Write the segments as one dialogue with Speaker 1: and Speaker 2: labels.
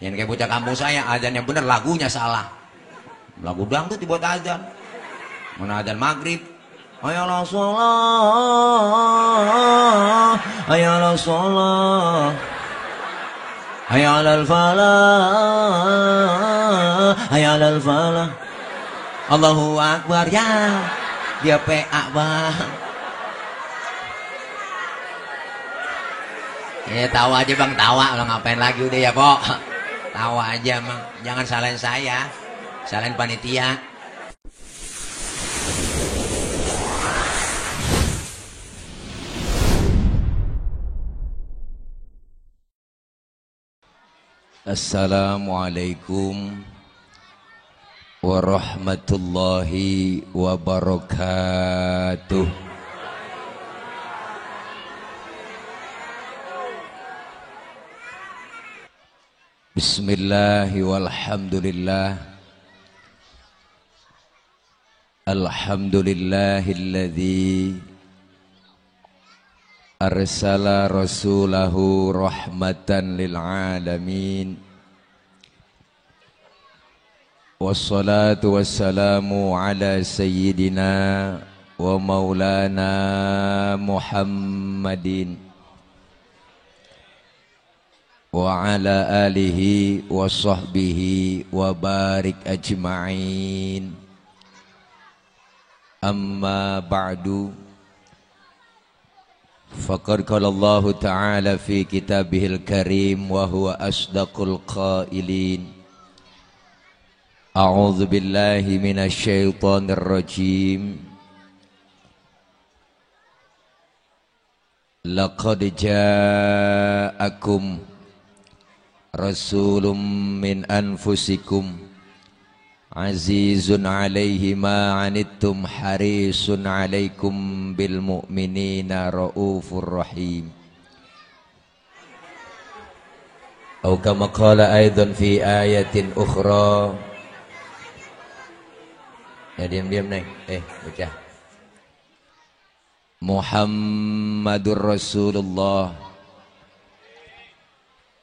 Speaker 1: Yang kayak bocah kampung saya, azannya bener, lagunya salah. Lagu dangdut dibuat azan. Mana azan maghrib? Ayolah sholat, ayolah sholat, ayolah falah, ayolah falah. Allahu Akbar ya. Dia PA bang. Ya tawa aja bang, tawa. Lo ngapain lagi udah ya kok. Tawa aja bang. Jangan salahin saya. Salahin panitia. Assalamualaikum warahmatullahi wabarakatuh. Bismillahi walhamdulillah. Alhamdulillahilladzi arsala rasulahu rahmatan lil alamin. Wassalatu wassalamu ala sayyidina wa maulana Muhammadin wa ala alihi wa sahbihi wa barik ajma'in. Amma ba'du. Faqad qala Allah Ta'ala fi kitabihil karim wa huwa asdaqul qailin. A'udzu billahi minasy syaithanir rajim. Laqad ja'akum rasulun min anfusikum azizun 'alaihi ma 'anittum harisun 'alaikum bil mu'minina raufur rahim. Atau kama qala aidan fi ayatin ukhra. Ya diam-diam nih. Baca. Muhammadur Rasulullah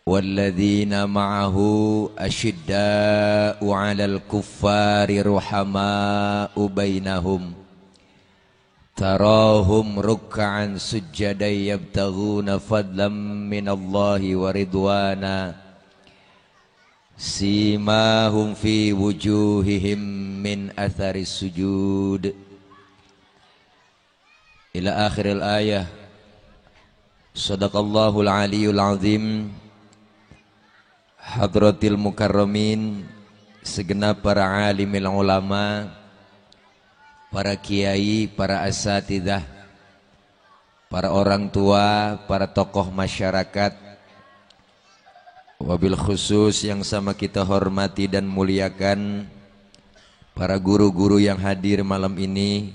Speaker 1: walladzina ma'ahu asyidda'u 'alal kuffari ruhama'u bainahum tarahum ruk'an sujjadan yabtaghuna fadlan minallahi wa ridwana simahum fi wujuhihim min atharis sujud ila akhiril ayah. Sadaqallahul aliyul azim. Hadratil mukarramin, segenap para alimil ulama, para kiai, para asatidzah, para orang tua, para tokoh masyarakat, wabil khusus yang sama kita hormati dan muliakan para guru-guru yang hadir malam ini.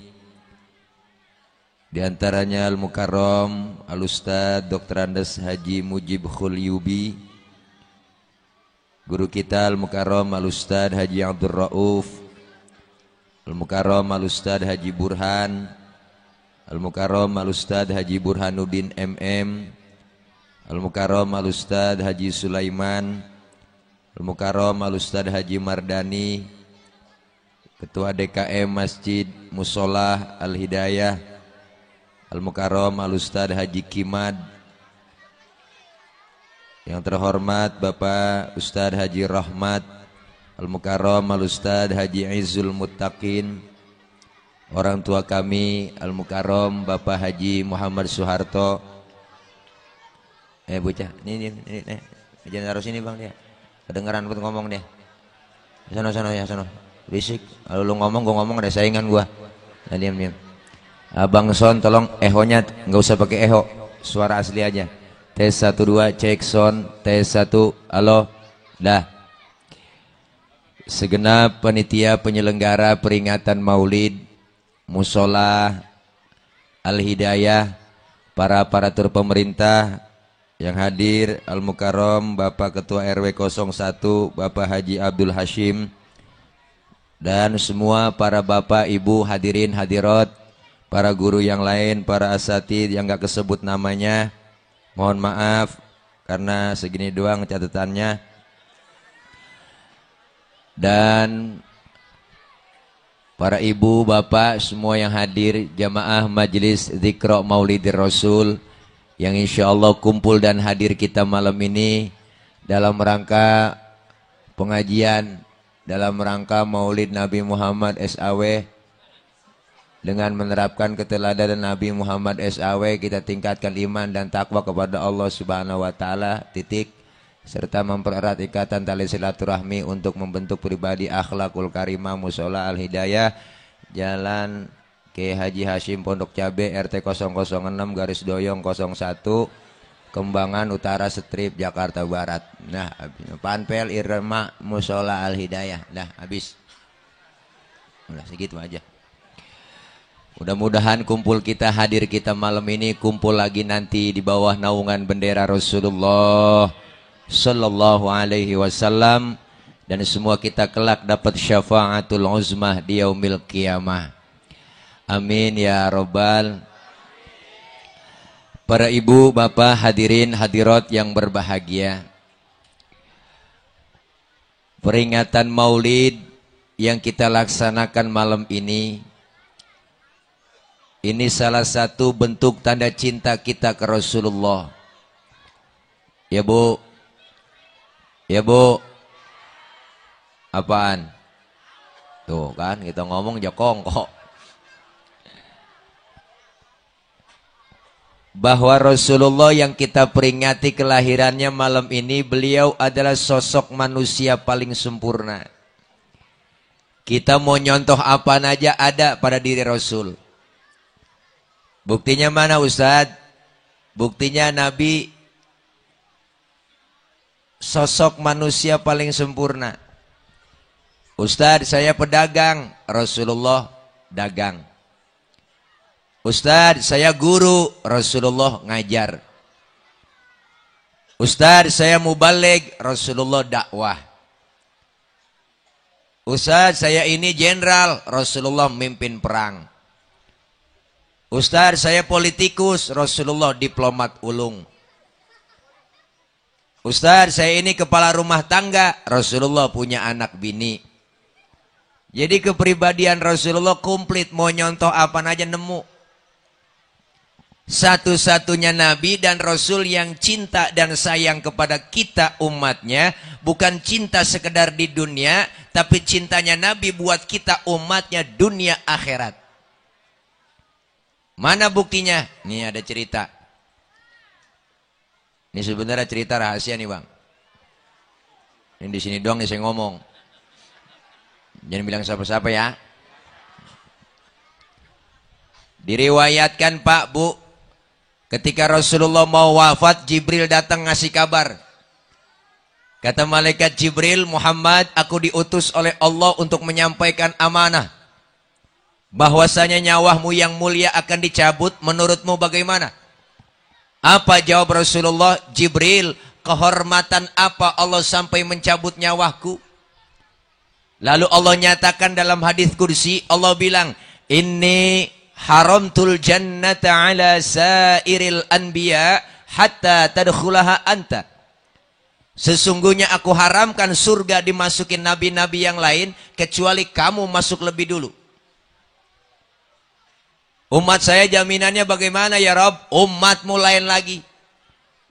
Speaker 1: Di antaranya Al-Mukarram Al-Ustadz Dr. Andes Haji Mujib Khulyubi, guru kita Al-Mukarram Al-Ustadz Haji Abdul Rauf, Al-Mukarram Al-Ustadz Haji Burhan, Al-Mukarram Al-Ustadz Haji Burhanuddin MM, Al-Mukarram Al-Ustadz Haji Sulaiman, Al-Mukarram Al-Ustadz Haji Mardani, Ketua DKM Masjid Musolah Al-Hidayah, Al-Mukarram Al-Ustadz Haji Kimad, yang terhormat Bapak Ustadz Haji Rahmat, Al-Mukarram Al-Ustadz Haji Izzul Muttaqin, orang tua kami Al-Mukarram Bapak Haji Muhammad Soeharto. Bocah, ini jangan taruh sini bang dia. Kedengeran pun ngomong dia. Sono ya sono. Berisik. Kalau lu ngomong gua ngomong ada saingan gua. Nah, diam. Abang Son tolong ehonya nggak usah pakai eho, suara asli aja. Tes 1 2 cek sound, tes 1, halo, dah. Segenap panitia penyelenggara peringatan Maulid Musola Al-Hidayah, para aparatur pemerintah yang hadir, Al-Mukarram Bapak Ketua RW 01 Bapak Haji Abdul Hashim, dan semua para bapak ibu hadirin hadirat, para guru yang lain, para asatidz yang gak kesebut namanya, mohon maaf karena segini doang catatannya. dan para ibu, bapak, semua yang hadir, jamaah majelis Zikra Maulidir Rasul yang insya Allah kumpul dan hadir kita malam ini dalam rangka pengajian, dalam rangka Maulid Nabi Muhammad SAW. Dengan menerapkan keteladanan Nabi Muhammad SAW, kita tingkatkan iman dan takwa kepada Allah Subhanahu wa taala. Serta mempererat ikatan tali silaturahmi untuk membentuk pribadi akhlakul karimah Mushola Al Hidayah, Jalan K. Haji Hashim Pondok Cabe, RT 006 garis doyong 01, Kembangan Utara Strip, Jakarta Barat. Nah, Panpel Irma Mushola Al Hidayah. Nah, habis. Udah segitu aja. Mudah-mudahan kumpul kita, hadir kita malam ini, kumpul lagi nanti di bawah naungan bendera Rasulullah Sallallahu Alaihi Wasallam, dan semua kita kelak dapat syafaatul uzmah di yaumil qiyamah. Amin ya robbal. Para ibu, bapak, hadirin hadirat yang berbahagia, peringatan Maulid yang kita laksanakan malam ini salah satu bentuk tanda cinta kita ke Rasulullah. Ya Bu, ya Bu, apaan? Tuh kan kita ngomong jokong kok. Bahwa Rasulullah yang kita peringati kelahirannya malam ini, beliau adalah sosok manusia paling sempurna. Kita mau nyontoh apa aja ada pada diri Rasul. Buktinya mana Ustadz? Buktinya Nabi sosok manusia paling sempurna. Ustadz, saya pedagang, Rasulullah dagang. Ustadz, saya guru, Rasulullah ngajar. Ustadz, saya mubaligh, Rasulullah dakwah. Ustadz, saya ini jenderal, Rasulullah mimpin perang. Ustadz, saya politikus, Rasulullah diplomat ulung. Ustadz, saya ini kepala rumah tangga, Rasulullah punya anak bini. Jadi kepribadian Rasulullah komplit, mau nyontoh apa aja nemu. Satu-satunya Nabi dan Rasul yang cinta dan sayang kepada kita umatnya, bukan cinta sekedar di dunia, tapi cintanya Nabi buat kita umatnya dunia akhirat. Mana buktinya? Nih ada cerita. Ini sebenarnya cerita rahasia nih Bang. Ini di sini doang nih saya ngomong. Jangan bilang siapa-siapa ya. Diriwayatkan Pak Bu, ketika Rasulullah mau wafat, Jibril datang ngasih kabar. Kata malaikat Jibril, Muhammad, aku diutus oleh Allah untuk menyampaikan amanah. Bahwasanya nyawamu yang mulia akan dicabut, menurutmu bagaimana? Apa jawab Rasulullah? Jibril, kehormatan apa Allah sampai mencabut nyawaku? Lalu Allah nyatakan dalam hadis kursi, Allah bilang, inni haramtul jannata ala sairil anbiya hatta tadkhulaha anta. Sesungguhnya aku haramkan surga dimasukin nabi-nabi yang lain kecuali kamu masuk lebih dulu. Umat saya jaminannya bagaimana ya Rabb? Umatmu lain lagi.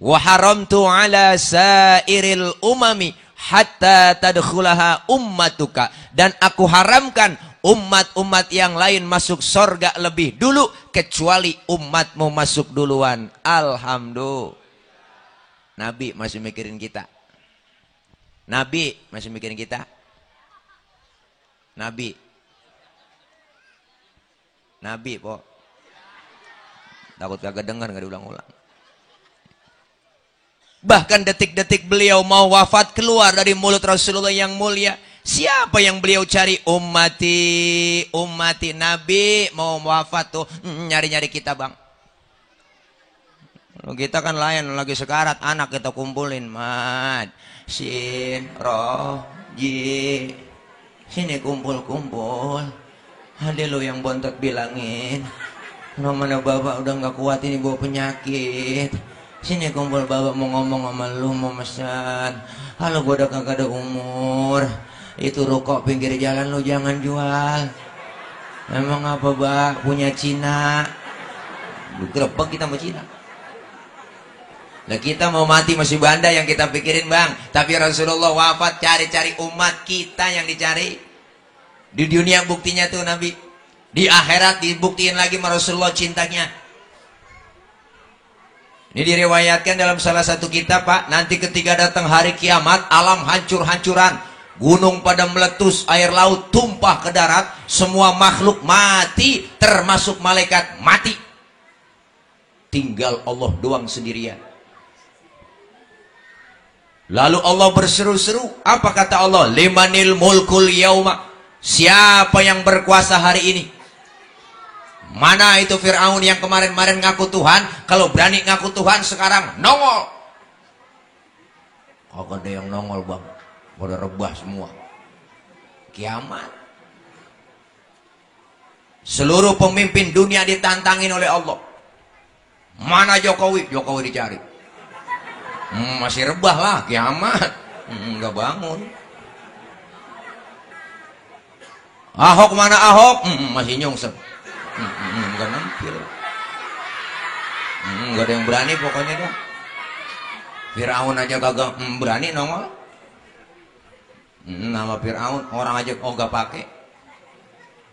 Speaker 1: Wa haramtu ala sairil umami hatta tadkhulaha ummatuka. Dan aku haramkan umat-umat yang lain masuk sorga lebih dulu kecuali umatmu masuk duluan. Alhamdulillah. Nabi masih mikirin kita. Nabi masih mikirin kita. Nabi. Nabi po. Takut kagak dengar, nggak diulang-ulang. Bahkan detik-detik beliau mau wafat, keluar dari mulut Rasulullah yang mulia, siapa yang beliau cari? Ummati, ummati. Nabi mau wafat tuh nyari-nyari kita Bang. Kita kan lain, lagi sekarat, anak kita kumpulin. Mad, sin, roh, ji, sini kumpul-kumpul. Ada lo yang bontot bilangin, mana bapak udah nggak kuat ini bawa penyakit. Sini kumpul, bapak mau ngomong sama lu, mau pesan. Halo, gua udah kagak ada umur. Itu rokok pinggir jalan lo jangan jual. Emang apa bang? Punya Cina. Lu grebek kita sama Cina. Lah kita mau mati masih banda yang kita pikirin bang. Tapi Rasulullah wafat cari-cari umat kita yang dicari. Di dunia buktinya tuh Nabi. Di akhirat dibuktiin lagi sama Rasulullah cintanya. Ini diriwayatkan dalam salah satu kitab pak. Nanti ketika datang hari kiamat, alam hancur-hancuran, gunung pada meletus, air laut tumpah ke darat, semua makhluk mati, termasuk malaikat mati. Tinggal Allah doang sendirian. Lalu Allah berseru-seru, apa kata Allah? Limanil mulkul yauma. Siapa yang berkuasa hari ini? Mana itu Fir'aun yang kemarin-kemarin ngaku Tuhan? Kalau berani ngaku Tuhan sekarang nongol. Kagak ada yang nongol bang. Pada rebah semua. Kiamat. Seluruh pemimpin dunia ditantangin oleh Allah. Mana Jokowi? Jokowi dicari. Masih rebah lah kiamat. Nggak bangun. Ahok mana Ahok? Masih nyungsep. Nggak nampil. Nggak ada yang berani pokoknya dah. Fir'aun aja kagak berani nongol. Nama Fir'aun orang aja gak pakai.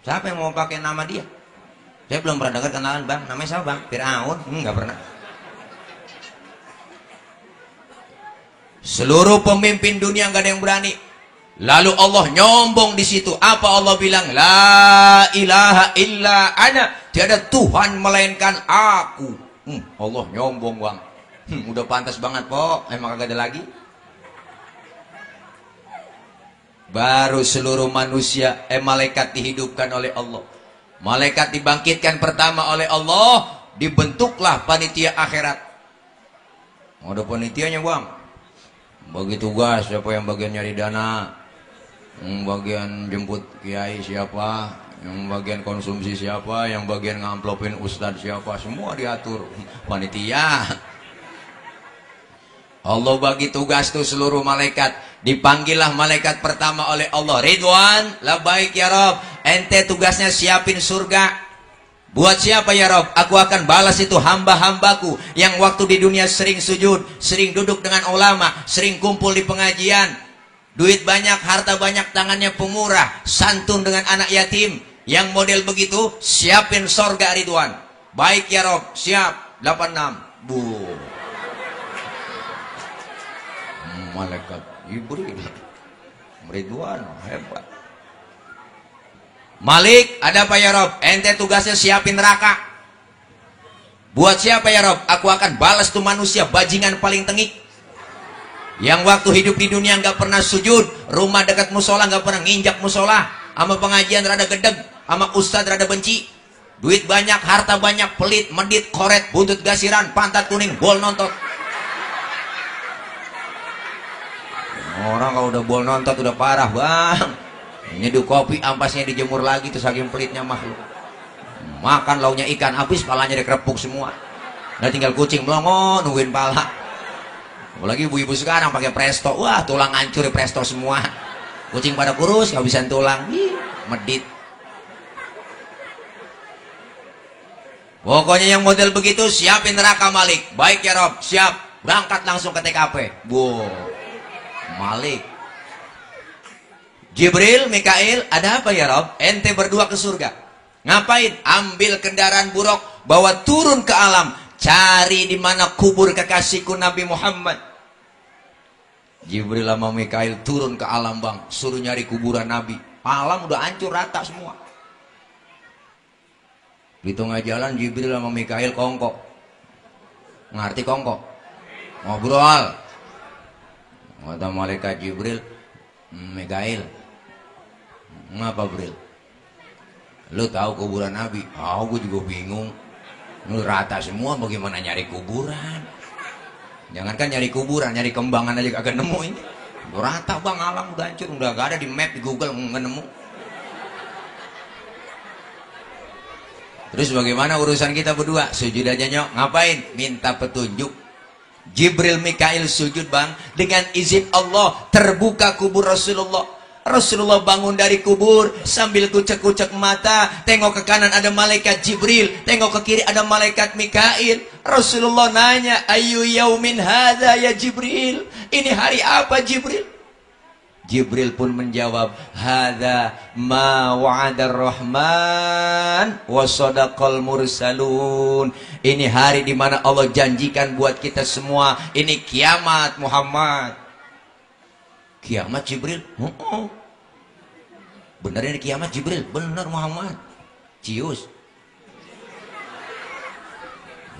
Speaker 1: Siapa yang mau pakai nama dia? Saya belum pernah dengar kenalan bang. Namanya siapa bang? Fir'aun? Nggak pernah. Seluruh pemimpin dunia nggak ada yang berani. Lalu Allah nyombong di situ. Apa Allah bilang? La ilaha illa ana. Tiada Tuhan melainkan aku. Allah nyombong bang. Udah pantas banget po. Emang kagak ada lagi. Baru seluruh manusia malaikat dihidupkan oleh Allah. Malaikat dibangkitkan pertama oleh Allah. Dibentuklah panitia akhirat. Ada panitianya bang. Bagi tugas siapa yang bagian nyari dana, yang bagian jemput kiai siapa, yang bagian konsumsi siapa, yang bagian ngamplopin ustadz siapa, semua diatur panitia. Allah bagi tugas tuh seluruh malaikat. Dipanggillah malaikat pertama oleh Allah. Ridwan, labbaik ya Rob. Ente tugasnya siapin surga. Buat siapa ya Rob? Aku akan balas itu hamba-hambaku yang waktu di dunia sering sujud, sering duduk dengan ulama, sering kumpul di pengajian. Duit banyak, harta banyak, tangannya pemurah, santun dengan anak yatim. Yang model begitu, siapin sorga Ridwan. Baik ya Rob, siap. 86. Bu. Malaikat Jibril. Ridwan, hebat. Malik, ada apa ya Rob? Ente tugasnya siapin neraka. Buat siapa ya Rob? Aku akan balas tuh manusia bajingan paling tengik, yang waktu hidup di dunia nggak pernah sujud, rumah dekat musola nggak pernah nginjak musola, sama pengajian rada gedeg, sama ustadz rada benci. Duit banyak, harta banyak, pelit, medit, koret, buntut gasiran, pantat kuning, bol nontot. Orang kalau udah bol nontot udah parah bang. Nyeduh kopi, ampasnya dijemur lagi tuh saking pelitnya makhluk. Makan launya ikan habis, palanya dikerepuk semua. Nah tinggal kucing melongo nungguin pala. Apalagi ibu-ibu sekarang pakai presto, wah tulang hancur di presto semua. Kucing pada kurus, kehabisan tulang, medit. Pokoknya yang model begitu siapin neraka Malik. Baik ya Rob, siap. Berangkat langsung ke TKP. Wow, Malik. Jibril, Mikail, ada apa ya Rob? Ente berdua ke surga. Ngapain? Ambil kendaraan buruk, bawa turun ke alam, cari di mana kubur kekasihku Nabi Muhammad. Jibril sama Mikail turun ke alam bang, suruh nyari kuburan Nabi. Alam udah hancur rata semua. Di tengah jalan Jibril sama Mikail kongkok. Ngerti kongkok? Ngobrol. Kata malaikat Jibril, Mikail, ngapa Bril? Lu tahu kuburan Nabi? Gue juga bingung. Lu rata semua, bagaimana nyari kuburan? Jangankan nyari kuburan, nyari kembangan aja kagak nemu ini. Lu rata bang, alam udah hancur, udah gak ada di map di Google nggak nemu. Terus bagaimana urusan kita berdua? Sujud aja nyok, ngapain? Minta petunjuk. Jibril Mikail sujud bang, dengan izin Allah terbuka kubur Rasulullah. Rasulullah bangun dari kubur sambil kucek-kucek mata, tengok ke kanan ada malaikat Jibril, tengok ke kiri ada malaikat Mikail. Rasulullah nanya, ayu yaumin hadza ya Jibril, ini hari apa Jibril? Jibril pun menjawab, hadza ma wa'adar rahman wa sadaqal mursalun. Ini hari di mana Allah janjikan buat kita semua, ini kiamat Muhammad. Kiamat Jibril? Benar ini kiamat Jibril? Benar Muhammad. Cius.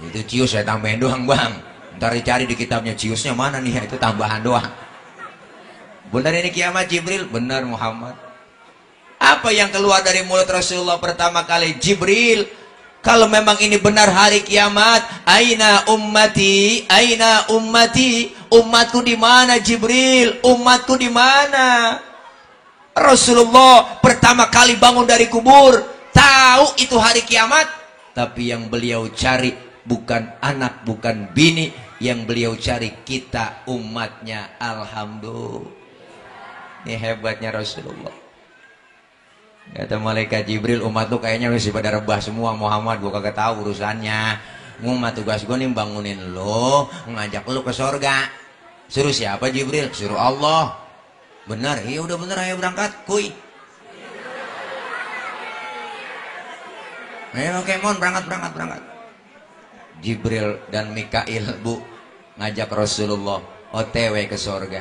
Speaker 1: Itu cius saya tambahin doang bang. Ntar dicari di kitabnya ciusnya mana nih, itu tambahan doang. Benar ini kiamat Jibril? Benar Muhammad. Apa yang keluar dari mulut Rasulullah pertama kali? Jibril, kalau memang ini benar hari kiamat, aina ummati, aina ummati, umatku di mana Jibril? Umatku di mana? Rasulullah pertama kali bangun dari kubur, tahu itu hari kiamat, tapi yang beliau cari bukan anak, bukan bini, yang beliau cari kita umatnya. Alhamdulillah. Ini hebatnya Rasulullah. Kata malaikat Jibril, umat tuh kayaknya masih pada rebah semua Muhammad, gua kagak tahu urusannya. Umat tugas gua nih bangunin lo, ngajak lo ke sorga. Suruh siapa Jibril? Suruh Allah. Benar? Iya udah benar, ayo berangkat, kuy. Ayo Kemon, berangkat. Jibril dan Mikail bu ngajak Rasulullah OTW ke sorga.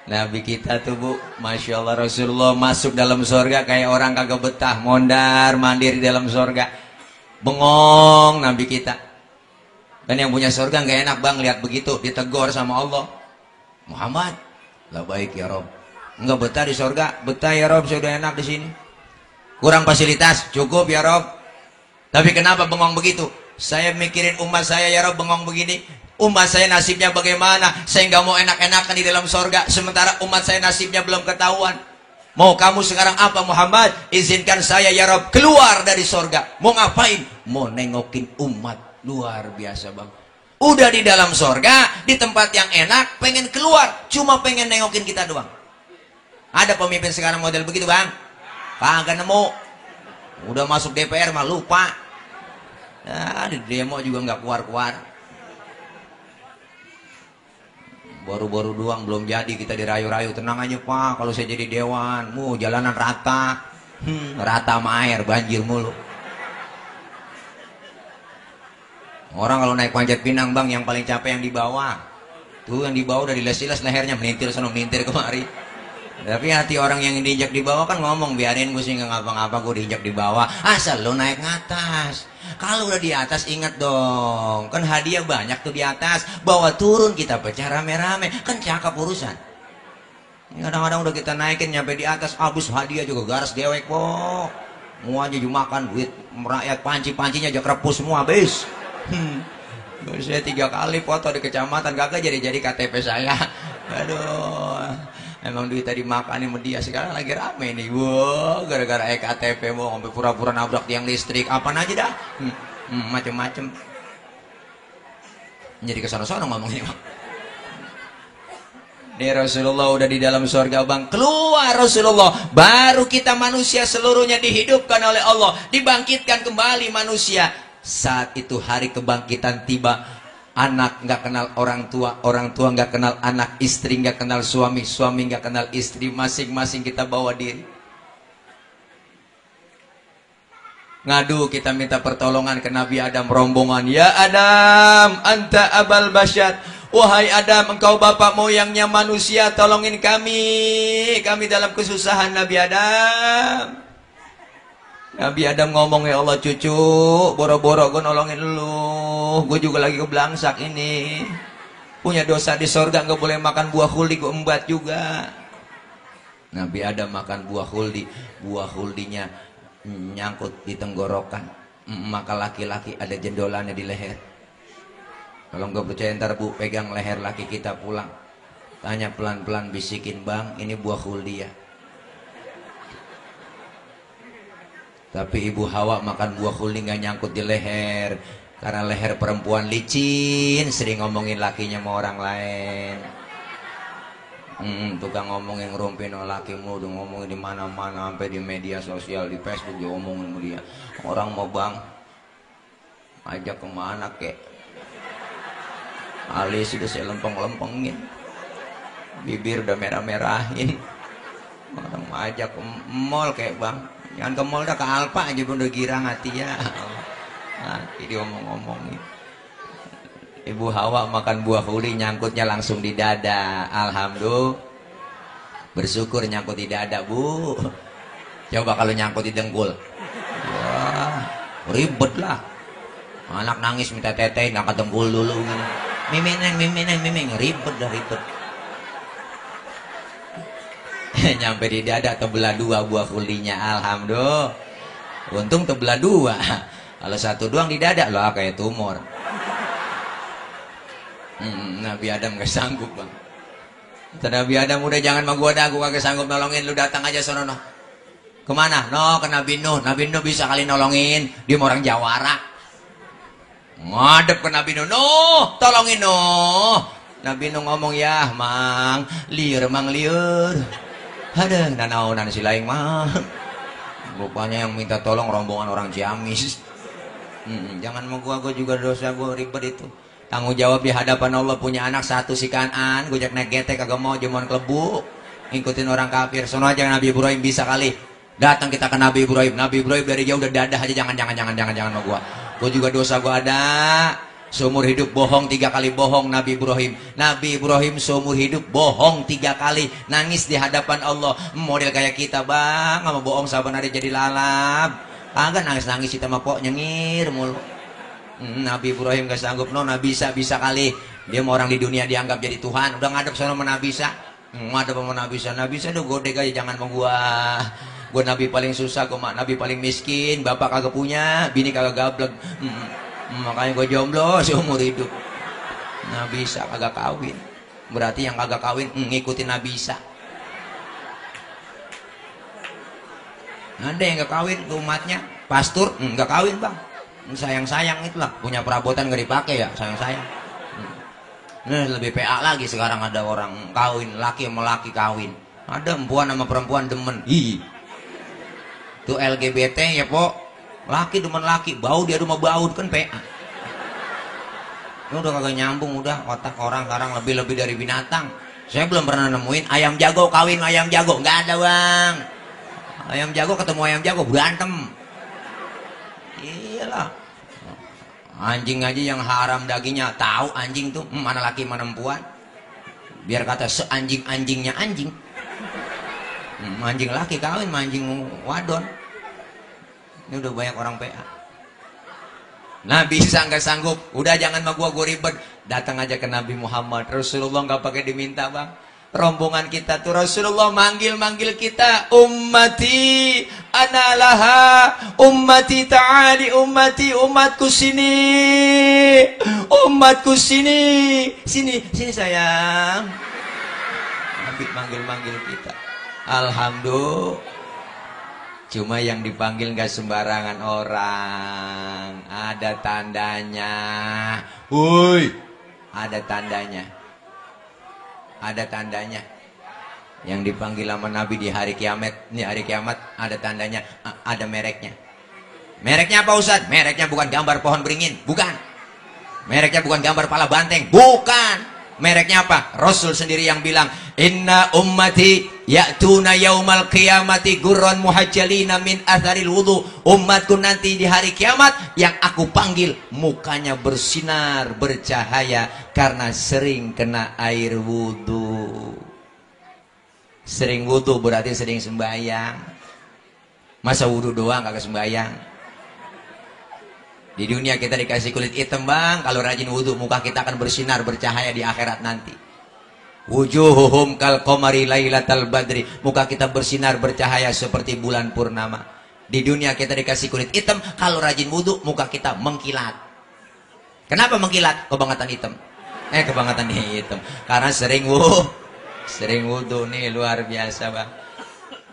Speaker 1: Nabi kita tuh bu, Masya Allah, Rasulullah masuk dalam sorga kayak orang kagak betah, mondar mandir di dalam sorga, bengong Nabi kita. Dan yang punya sorga nggak enak bang lihat begitu, ditegur sama Allah. Muhammad, lah baik ya Rob, nggak betah di sorga? Betah ya Rob, sudah enak di sini. Kurang fasilitas? Cukup ya Rob. Tapi kenapa bengong begitu? Saya mikirin umat saya ya Rob, bengong begini. Umat saya nasibnya bagaimana? Saya nggak mau enak-enakan di dalam sorga, sementara umat saya nasibnya belum ketahuan. Mau kamu sekarang apa Muhammad? Izinkan saya ya Rob keluar dari sorga. Mau ngapain? Mau nengokin umat. Luar biasa bang. Udah di dalam sorga, di tempat yang enak, pengen keluar, cuma pengen nengokin kita doang. Ada pemimpin sekarang model begitu bang? Kagak nemu. Udah masuk DPR mah lupa. Nah, di demo juga nggak keluar-keluar. Baru-baru doang belum jadi kita dirayu-rayu. Tenang aja pak, kalau saya jadi dewan, jalanan rata, rata sama air, banjir mulu. Orang kalau naik panjat pinang bang, yang paling capek yang di bawah. Tuh yang di bawah udah diles-les lehernya, melintir sono melintir kemari. Tapi hati orang yang diinjak di bawah kan ngomong, biarin gue sih nggak ngapa-ngapa, gue diinjak di bawah. Asal lo naik ngatas. Kalau udah di atas ingat dong, kan hadiah banyak tuh di atas. Bawa turun kita pecah rame-rame, kan cakep urusan. Kadang-kadang udah kita naikin nyampe di atas, habis hadiah juga garas dewek kok. Mau aja makan duit merakyat, panci-pancinya aja kerepus semua habis. Saya 3 kali foto di kecamatan kagak jadi KTP saya. Aduh. Emang duit tadi makan sama dia, sekarang lagi rame nih. Wow, gara-gara KTP mau sampai pura-pura nabrak tiang listrik, apa aja dah. Macem-macem. Jadi kesana-sana ngomongnya bang. Nih Rasulullah udah di dalam surga bang. Keluar Rasulullah, baru kita manusia seluruhnya dihidupkan oleh Allah, dibangkitkan kembali manusia. Saat itu hari kebangkitan tiba. Anak nggak kenal orang tua nggak kenal anak, istri nggak kenal suami nggak kenal istri, masing-masing kita bawa diri. Ngadu, kita minta pertolongan ke Nabi Adam rombongan. Ya Adam, anta abal basyar. Wahai Adam, engkau bapak moyangnya manusia, tolongin kami dalam kesusahan. Nabi Adam. Nabi Adam ngomong, ya Allah cucu, boro-boro gue nolongin lu, gue juga lagi keblangsak ini, punya dosa di sorga, gak boleh makan buah khuldi, gue embat juga. Nabi Adam makan buah khuldinya nyangkut di tenggorokan, maka laki-laki ada jendolannya di leher. Kalau gak percaya ntar bu, pegang leher laki kita pulang, tanya pelan-pelan, bisikin, bang ini buah khuldi ya. Tapi ibu Hawa makan buah khuldi nggak nyangkut di leher, karena leher perempuan licin, sering ngomongin lakinya sama orang lain. Tukang ngomongin ngerumpin lakimu udah ngomongin di mana-mana sampai di media sosial, di Facebook diomongin sama dia. Orang mau bang ajak kemana kek? Alis sudah saya lempeng-lempengin, bibir udah merah-merahin. Orang mau ajak ke mall kayak bang, jangan ke mall dah, ke Alfa aja udah girang hati ya. Nanti diomong-omongin. Ibu Hawa makan buah huri nyangkutnya langsung di dada. Alhamdulillah. Bersyukur nyangkut di dada, Bu. Coba kalau nyangkut di dengkul. Wah, ribet lah. Anak nangis minta teteh, ngangkat dengkul dulu. Miming, ribet dah ribet. Nyampe di dada terbelah dua buah hulinya. Alhamdulillah. Untung terbelah dua. Kalau satu doang di dada loh kayak tumor. Nabi Adam gak sanggup bang. Kata Nabi Adam, udah jangan sama gua dah, gua gak sanggup nolongin, lu datang aja sono no. Kemana? No, ke Nabi Nuh. Nabi Nuh bisa kali nolongin, dia orang Jawara. Ngadep ke Nabi Nuh, Nuh, tolongin Nuh. Nabi Nuh ngomong, ya mang liur. Ada nanaunan si laing mang. Rupanya yang minta tolong rombongan orang Ciamis. Jangan mau gua juga dosa, gua ribet itu. Tanggung jawab di hadapan Allah, punya anak satu si Kanan, gue jak naik getek kagak mau, jemon klebu, ngikutin orang kafir. Sono aja Nabi Ibrahim bisa kali. Datang kita ke Nabi Ibrahim. Nabi Ibrahim dari jauh udah dadah aja, jangan sama gua. Gue juga dosa gua ada. Seumur hidup bohong 3 kali bohong Nabi Ibrahim. Nabi Ibrahim seumur hidup bohong 3 kali, nangis di hadapan Allah. Model kayak kita bang, sama bohong saban hari jadi lalap. Agak nangis kita mah kok nyengir mulu. Nabi Ibrahim gak sanggup, no, Nabi bisa kali. Dia mau orang di dunia dianggap jadi Tuhan, udah ngadep sama Nabi Isa. Ngadep sama Nabi Isa udah godek aja, jangan mau gua Nabi paling susah, gua Nabi paling miskin, bapak kagak punya, bini kagak gablek. Makanya gua jomblo seumur hidup. Nabi Isa kagak kawin, berarti yang kagak kawin ngikutin Nabi Isa. Ada yang gak kawin umatnya, pastur gak kawin bang. Sayang itulah, punya perabotan gak dipakai ya, sayang. Nah, lebih PA lagi sekarang, ada orang kawin, laki sama laki kawin, ada perempuan sama perempuan demen. Itu LGBT ya po, laki demen laki, bau dia rumah bau kan PA. Ini udah kagak nyambung, udah otak orang sekarang lebih dari binatang. Saya belum pernah nemuin ayam jago kawin ayam jago, nggak ada bang. Ayam jago ketemu ayam jago berantem. Iyalah, anjing aja yang haram dagingnya tahu anjing tuh mana laki mana perempuan. Biar kata seanjing-anjingnya anjing. Anjing laki kawin sama anjing wadon. Ini udah banyak orang PA. Nabi bisa nggak sanggup, udah jangan sama gua ribet. Datang aja ke Nabi Muhammad. Rasulullah nggak pakai diminta bang. Rombongan kita tuh Rasulullah manggil kita, ummati analaha, ummati ta'ali, umatku sini, sini sayang. Nabi manggil kita. Alhamdulillah. Cuma yang dipanggil gak sembarangan orang, ada tandanya. Woi, ada tandanya. Yang dipanggil sama Nabi di hari kiamat. Ini hari kiamat ada tandanya, ada mereknya. Mereknya apa Ustaz? Mereknya bukan gambar pohon beringin, bukan. Mereknya bukan gambar pala banteng, bukan. Mereknya apa? Rasul sendiri yang bilang, inna ummati ya'tuna yaumal qiyamati gurran muhajjalina min atharil wudu. Umatku nanti di hari kiamat yang aku panggil mukanya bersinar, bercahaya karena sering kena air wudu. Sering wudu berarti sering sembahyang. Masa wudu doang kagak sembahyang? Di dunia kita dikasih kulit hitam bang, kalau rajin wudhu muka kita akan bersinar bercahaya di akhirat nanti. Wujuhuhum kal qamari lailatal badri, muka kita bersinar bercahaya seperti bulan purnama. Di dunia kita dikasih kulit hitam, kalau rajin wudhu muka kita mengkilat. Kenapa mengkilat? Kebangetan hitam. Kebangetan hitam karena sering wudhu nih, luar biasa bang.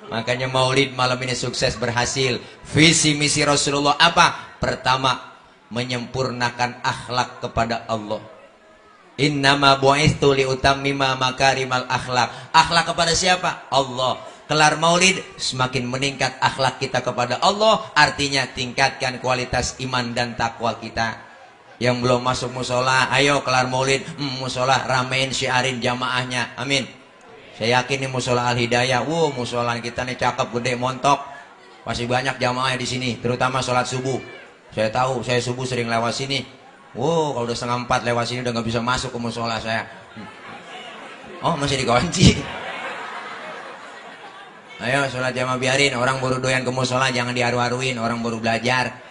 Speaker 1: Makanya maulid malam ini sukses, berhasil. Visi misi Rasulullah apa? Pertama, menyempurnakan akhlak kepada Allah. Innama bu'istu liutammima makarimal akhlak. Akhlak kepada siapa? Allah. Kelar maulid semakin meningkat akhlak kita kepada Allah, artinya tingkatkan kualitas iman dan takwa kita. Yang belum masuk musola, ayo kelar maulid musola ramein syiarin jamaahnya. Amin. Saya yakin nih musola Al Hidayah, musola kita nih cakep, gede, montok. Masih banyak jamaahnya di sini, terutama sholat subuh. Saya tahu, saya subuh sering lewat sini. Kalau udah 3:30 lewat sini udah nggak bisa masuk ke musola saya. Oh, masih dikunci. Ayo sholat jamaah, biarin orang baru doyan ke musola, jangan diharu-haruin, orang baru belajar.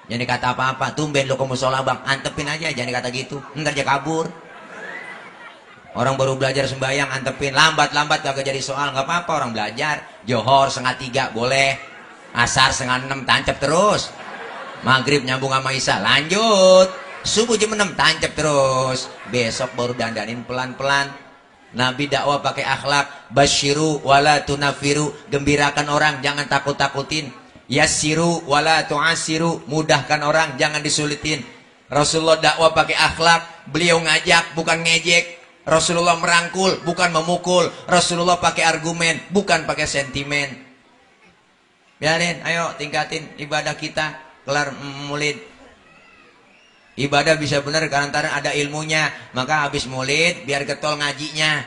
Speaker 1: Jangan dikata apa-apa, tumben lo ke musola bang, antepin aja, jangan dikata gitu, ntar dia kabur. Orang baru belajar sembahyang, antepin, lambat-lambat kagak jadi soal, nggak apa-apa, orang belajar. Johor 2:30 boleh, asar 5:30 tancap terus, maghrib nyambung sama isya lanjut, subuh jam 6 tancap terus, besok baru dandanin pelan-pelan. Nabi dakwah pakai akhlak. Basyiru wala tunafiru, gembirakan orang, jangan takut-takutin. Yassiru wala tu'asiru, mudahkan orang, jangan disulitin. Rasulullah dakwah pakai akhlak. Beliau ngajak, bukan ngejek. Rasulullah merangkul, bukan memukul. Rasulullah pakai argumen, bukan pakai sentimen. Biarin, ayo tingkatin ibadah kita. Kelar maulid, ibadah bisa benar karena ada ilmunya. Maka habis maulid biar getol ngajinya.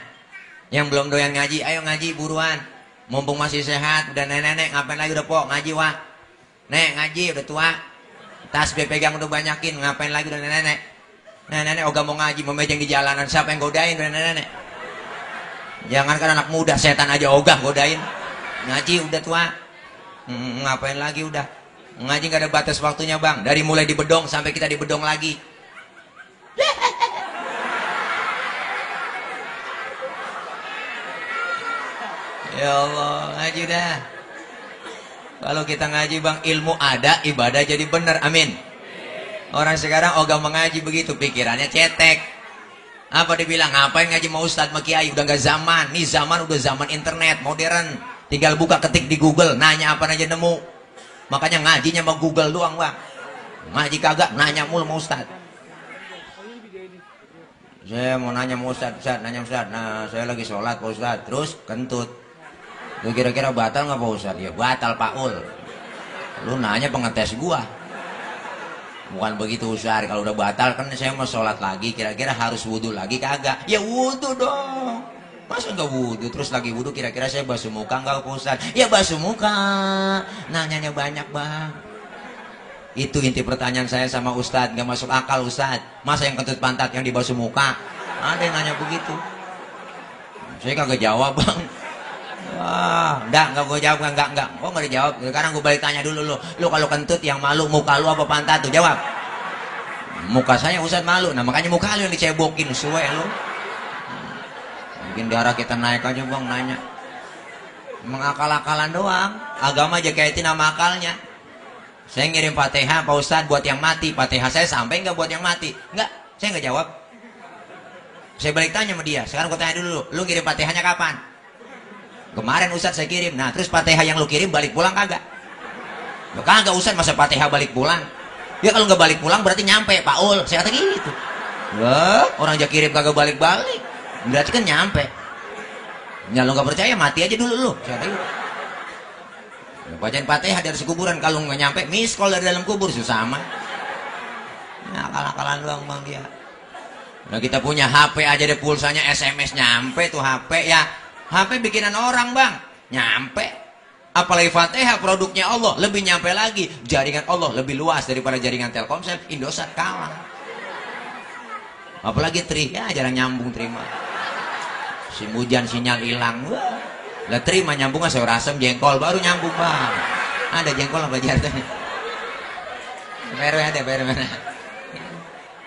Speaker 1: Yang belum doyan ngaji, ayo ngaji buruan. Mumpung masih sehat, udah nenek-nenek, ngapain lagi udah pok ngaji wah. Nek ngaji udah tua. Tasbih pegang udah banyakin, ngapain lagi udah nenek-nenek. Nenek ogah mau ngaji, memejeng di jalanan, siapa yang godain udah nenek-nenek. Jangankan anak muda, setan aja ogah godain. Ngaji udah tua. Ngapain lagi udah. Ngaji gak ada batas waktunya bang. Dari mulai di bedong sampai kita di bedong lagi. Ya Allah, ngaji dah. Kalau kita ngaji bang, ilmu ada, ibadah jadi benar. Amin. Orang sekarang ogah mengaji begitu, pikirannya cetek. Apa dibilang, ngapain ngaji mau ustadz sama kiai, udah gak zaman. Nih zaman udah zaman internet, modern. Tinggal buka ketik di Google, nanya apa aja nemu. Makanya ngajinya sama Google doang bang. Ngaji kagak, nanya mulu sama ustadz. Saya mau nanya sama ustadz, nanya ustadz. Nah saya lagi sholat pak ustadz, terus kentut. Lu kira-kira batal nggak pak ustadz? Ya batal Pak Ul. Lu nanya pengetes gua. Bukan begitu ustadz, kalau udah batal kan saya mau sholat lagi, kira-kira harus wudhu lagi kagak? Ya wudhu dong. Masa nggak wudhu? Terus lagi wudhu kira-kira saya basuh muka nggak pak ustadz? Ya basuh muka. Nanyanya banyak bang. Itu inti pertanyaan saya sama ustadz, nggak masuk akal ustadz. Masa yang kentut pantat yang dibasuh muka? Ada yang nanya begitu. Saya kagak jawab bang. Wah, enggak gue jawab, enggak. Kok enggak dijawab? Sekarang gue balik tanya dulu lu. Lu kalau kentut yang malu muka lu apa pantat tuh? Jawab. Muka saya ustadz malu. Nah makanya muka lu yang dicebokin, suwe lu. Mungkin darah kita naik aja bang, nanya. Mengakal-akalan doang. Agama aja kaitin sama akalnya. Saya ngirim Fatihah Pak Ustadz buat yang mati. Fatihah saya sampai nggak buat yang mati? Enggak, saya nggak jawab. Saya balik tanya sama dia. Sekarang gue tanya dulu, lu ngirim Fatihahnya kapan? Kemarin Ustadz saya kirim. Nah terus Fatihah yang lu kirim balik pulang kagak? Lu kagak Ustadz, masa Fatihah balik pulang? Ya kalau nggak balik pulang berarti nyampe Pak Ul. Saya kata gitu. Wah, orang aja kirim kagak balik-balik, berarti kan nyampe. Ya lu nggak percaya mati aja dulu lu. Saya kata gitu. Bacain Fatihah dari kuburan, kalau nggak nyampe miss call dari dalam kubur susah amat. Nah, akal-akalan doang bang dia. Nah kita punya HP aja deh, pulsanya SMS nyampe tuh HP ya. HP bikinan orang bang, nyampe. Apalagi Fatihah produknya Allah, lebih nyampe lagi. Jaringan Allah lebih luas daripada jaringan Telkomsel, Indosat kalah. Apalagi Tri, ya jarang nyambung terima. Si hujan sinyal hilang. Lah terima nyambung sayur asam jengkol baru nyambung bang. Ada jengkol apa jatuhnya? Ada mana?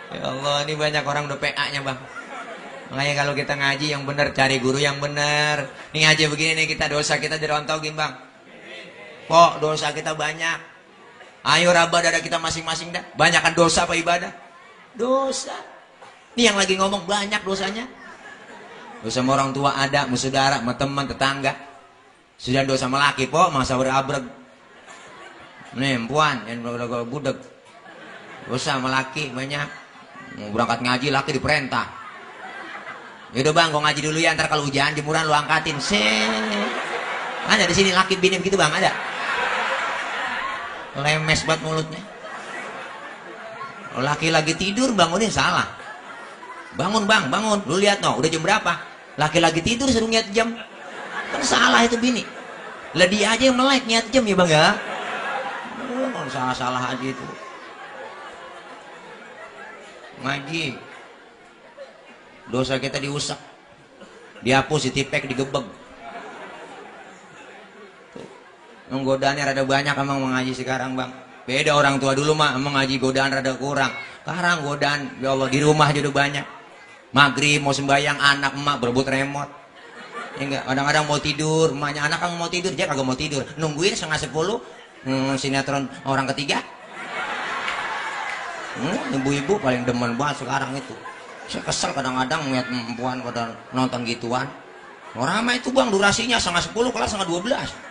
Speaker 1: Ya Allah, ini banyak orang udah PA-nya bang. Makanya kalau kita ngaji yang benar, cari guru yang benar. Ini ngaji begini nih, kita dosa kita dirontogin bang. Kok dosa kita banyak? Ayo raba dada kita masing-masing dah. Banyakan dosa apa ibadah? Dosa. Ini yang lagi ngomong banyak dosanya. Dosa sama orang tua ada, sama saudara, sama teman, tetangga. Sudah dosa sama laki po, masa udah abreg. Nih, puan, yang udah budeg. Dosa sama laki banyak. Mau berangkat ngaji laki diperintah. Yaudah bang, kau ngaji dulu ya, ntar kalau hujan jemuran lu angkatin. Ada di sini laki bini begitu bang, ada. Lemes banget mulutnya. Laki lagi tidur bangunin salah. Bangun bang, bangun. Lu lihat no, udah jam berapa? Laki lagi tidur suruh niat jam. Kan salah itu bini. Lah dia aja yang melek niat jam ya bang ya. Salah-salah aja itu. Ngaji. Dosa kita diusap. Dihapus, ditipek, digebeg. Godaan rada banyak emang mengaji sekarang bang. Beda orang tua dulu mah emang ngaji godaan rada kurang. Sekarang godaan ya Allah di rumah aja udah banyak. Maghrib mau sembahyang anak emak berebut remote. Ya enggak, kadang-kadang mau tidur, emaknya anak kan mau tidur, dia kagak mau tidur. Nungguin 9:30 sinetron orang ketiga. Ibu-ibu paling demen banget sekarang itu. Saya kesel kadang-kadang ngeliat perempuan pada nonton gituan. Orang mah itu bang durasinya 9:30 kelar 11:30.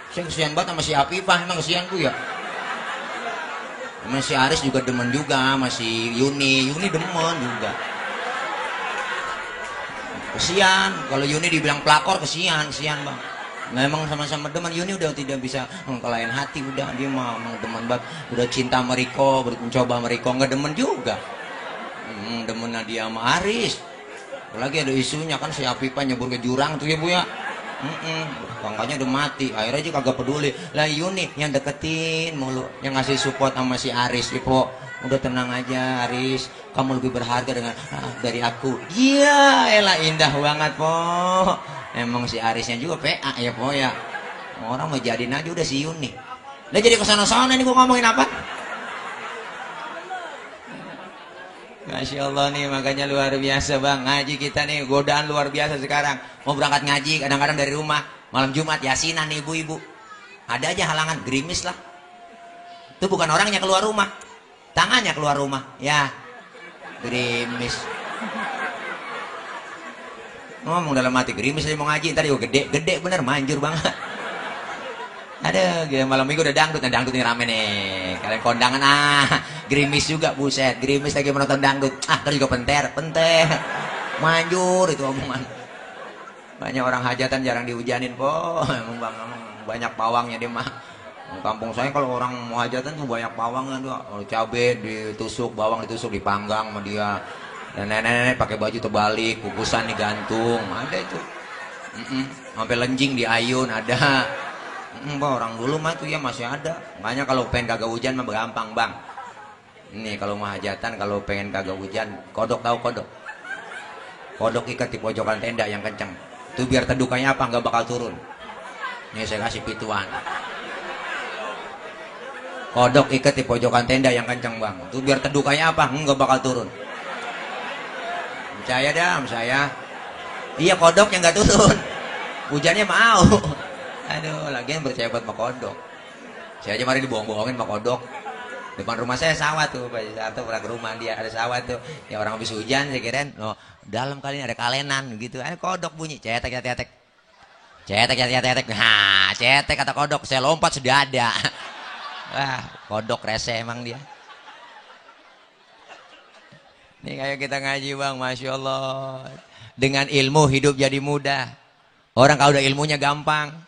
Speaker 1: Saya kesian banget sama si Afifah, emang kesianku ya. Sama si Aris juga demen juga, masih Yuni demen juga. Kesian, kalau Yuni dibilang pelakor kesian bang. Memang sama-sama demen. Yuni udah tidak bisa kelain hati, udah dia mah demen banget. Udah cinta sama Riko, mencoba sama Riko nggak demen juga. Demennya dia sama Aris. Apalagi ada isunya kan si Afifah nyebur ke jurang tuh ya bu ya. Bangkanya udah mati, akhirnya aja kagak peduli. Lah Yuni yang deketin mulu, yang ngasih support sama si Aris. Ipo, udah tenang aja Aris, kamu lebih berharga dari aku. Iya, elah indah banget po. Emang si Arisnya juga PA ya po ya. Orang mau jadiin aja udah si Yuni. Lah jadi kesana-sana nih gua ngomongin apa? Masya Allah nih, makanya luar biasa bang. Ngaji kita nih, godaan luar biasa sekarang. Mau berangkat ngaji, kadang-kadang dari rumah. Malam Jumat, yasinan nih ibu-ibu. Ada aja halangan, gerimis lah. Itu bukan orangnya keluar rumah. Tangannya keluar rumah. Ya, gerimis. Ngomong dalam hati, gerimis aja mau ngaji. Ntar juga gede bener, manjur banget. Ada malam minggu udah dangdut, nah dangdut ini rame nih. Kalian kondangan gerimis juga buset, gerimis lagi menonton dangdut. Terus juga penter, manjur itu omongan. Banyak orang hajatan jarang dihujanin po, emang bang, emang banyak pawangnya dia mah. Kampung saya kalau orang mau hajatan tuh banyak pawangnya tuh. Kalau cabai ditusuk, bawang ditusuk, dipanggang sama dia. Dan nenek-nenek pakai baju terbalik, kukusan digantung, ada itu. Sampai lenjing diayun ada. Orang dulu mah tuh ya masih ada. Makanya kalau pengen kagak hujan mah gampang bang. Ini kalau mau hajatan, kalau pengen kagak hujan, kodok tahu kodok? Kodok ikat di pojokan tenda yang kencang. Itu biar tedukannya apa nggak bakal turun. Nih saya kasih pituan. Kodok ikat di pojokan tenda yang kencang bang. Itu biar tedukannya apa nggak bakal turun. Percaya dah sama saya. Iya kodok yang nggak turun. Hujannya mau. Aduh, lagian percaya buat sama kodok. Saya aja mari dibohong-bohongin sama kodok. Depan rumah saya sawah tuh, Pak Sarto pernah ke rumah dia ada sawah tuh. Ya orang habis hujan saya kirain, dalam kali ini ada kalenan gitu. Ada kodok bunyi, cetek. Cetek. Nah, cetek kata kodok, saya lompat sudah ada. Wah, kodok rese emang dia. Nih kayak kita ngaji bang, Masya Allah. Dengan ilmu hidup jadi mudah. Orang kalau udah ilmunya gampang.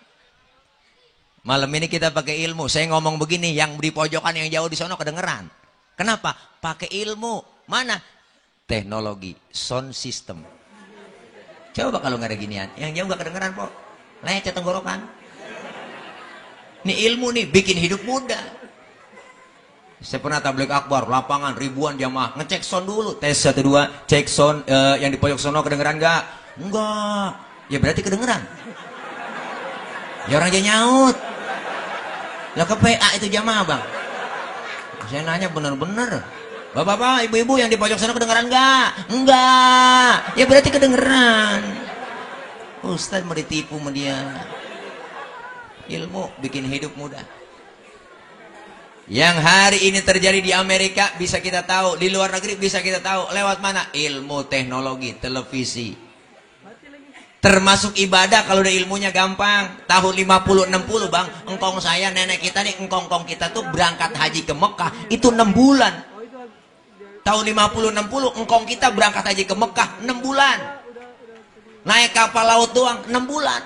Speaker 1: Malam ini kita pakai ilmu. Saya ngomong begini, yang di pojokan yang jauh di sono kedengeran. Kenapa? Pakai ilmu. Mana? Teknologi, sound system. Coba kalau nggak ada ginian, yang jauh nggak kedengeran kok. Lecet tenggorokan. Ini ilmu nih, bikin hidup mudah. Saya pernah tabligh akbar, lapangan ribuan jamaah, ngecek sound dulu. Tes 1 2, cek sound yang di pojok sono kedengeran nggak? Enggak. Ya berarti kedengeran. Ya orang aja nyaut. Lah ke PA itu jamaah bang. Saya nanya bener-bener. Bapak-bapak, ibu-ibu yang di pojok sana kedengeran enggak? Enggak. Ya berarti kedengeran. Ustaz mau ditipu sama dia. Ilmu bikin hidup mudah. Yang hari ini terjadi di Amerika bisa kita tahu, di luar negeri bisa kita tahu lewat mana? Ilmu teknologi, televisi. Termasuk ibadah kalau udah ilmunya gampang. Tahun 50-60 bang, engkong saya, nenek kita nih, engkong-engkong kita tuh berangkat haji ke Mekah itu 6 bulan. Tahun 50-60 engkong kita berangkat haji ke Mekah 6 bulan. Naik kapal laut doang 6 bulan.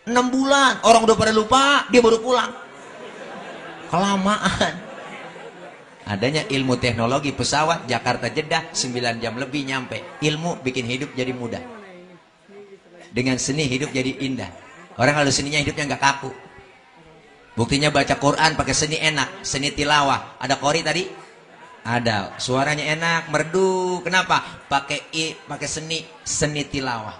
Speaker 1: 6 bulan. Orang udah pada lupa, dia baru pulang. Kelamaan. Adanya ilmu teknologi pesawat Jakarta Jeddah 9 jam lebih nyampe. Ilmu bikin hidup jadi mudah. Dengan seni hidup jadi indah. Orang kalau seninya hidupnya nggak kaku. Buktinya baca Quran pakai seni enak, seni tilawah. Ada qori tadi? Ada. Suaranya enak, merdu. Kenapa? Pakai seni tilawah.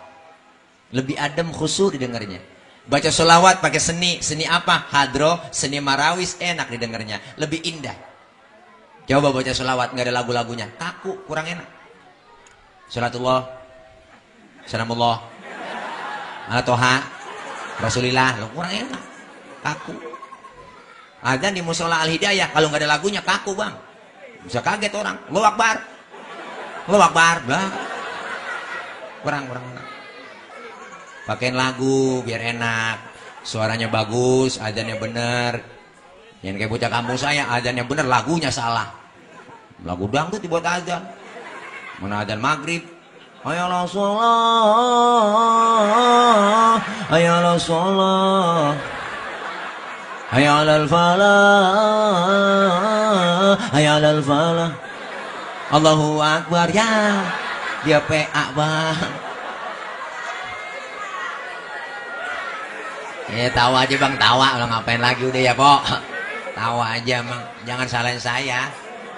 Speaker 1: Lebih adem, khusyuk didengarnya. Baca sholawat pakai seni apa? Hadro, seni marawis, enak didengarnya. Lebih indah. Coba baca sholawat nggak ada lagu-lagunya, kaku, kurang enak. Salatullah, salamullah, ala toha, rasulillah, kurang enak, kaku. Ada di musola Al-Hidayah, kalau nggak ada lagunya kaku bang, bisa kaget orang. Allahu Akbar, Allahu Akbar, bang. Kurang enak. Pakein lagu biar enak, suaranya bagus, adanya bener. Yang kayak bocah kampung saya, adanya bener, lagunya salah. Lagu dangdut dibuat adzan. Mana adzan maghrib? Hayalah sholat, hayalah sholat, hayalal falah, hayalal falah. Allahu Akbar, ya. Dia PA bang. Ya tawa aja bang, tawa. Lo ngapain lagi udah ya pok. Tawa aja bang, jangan salahin saya,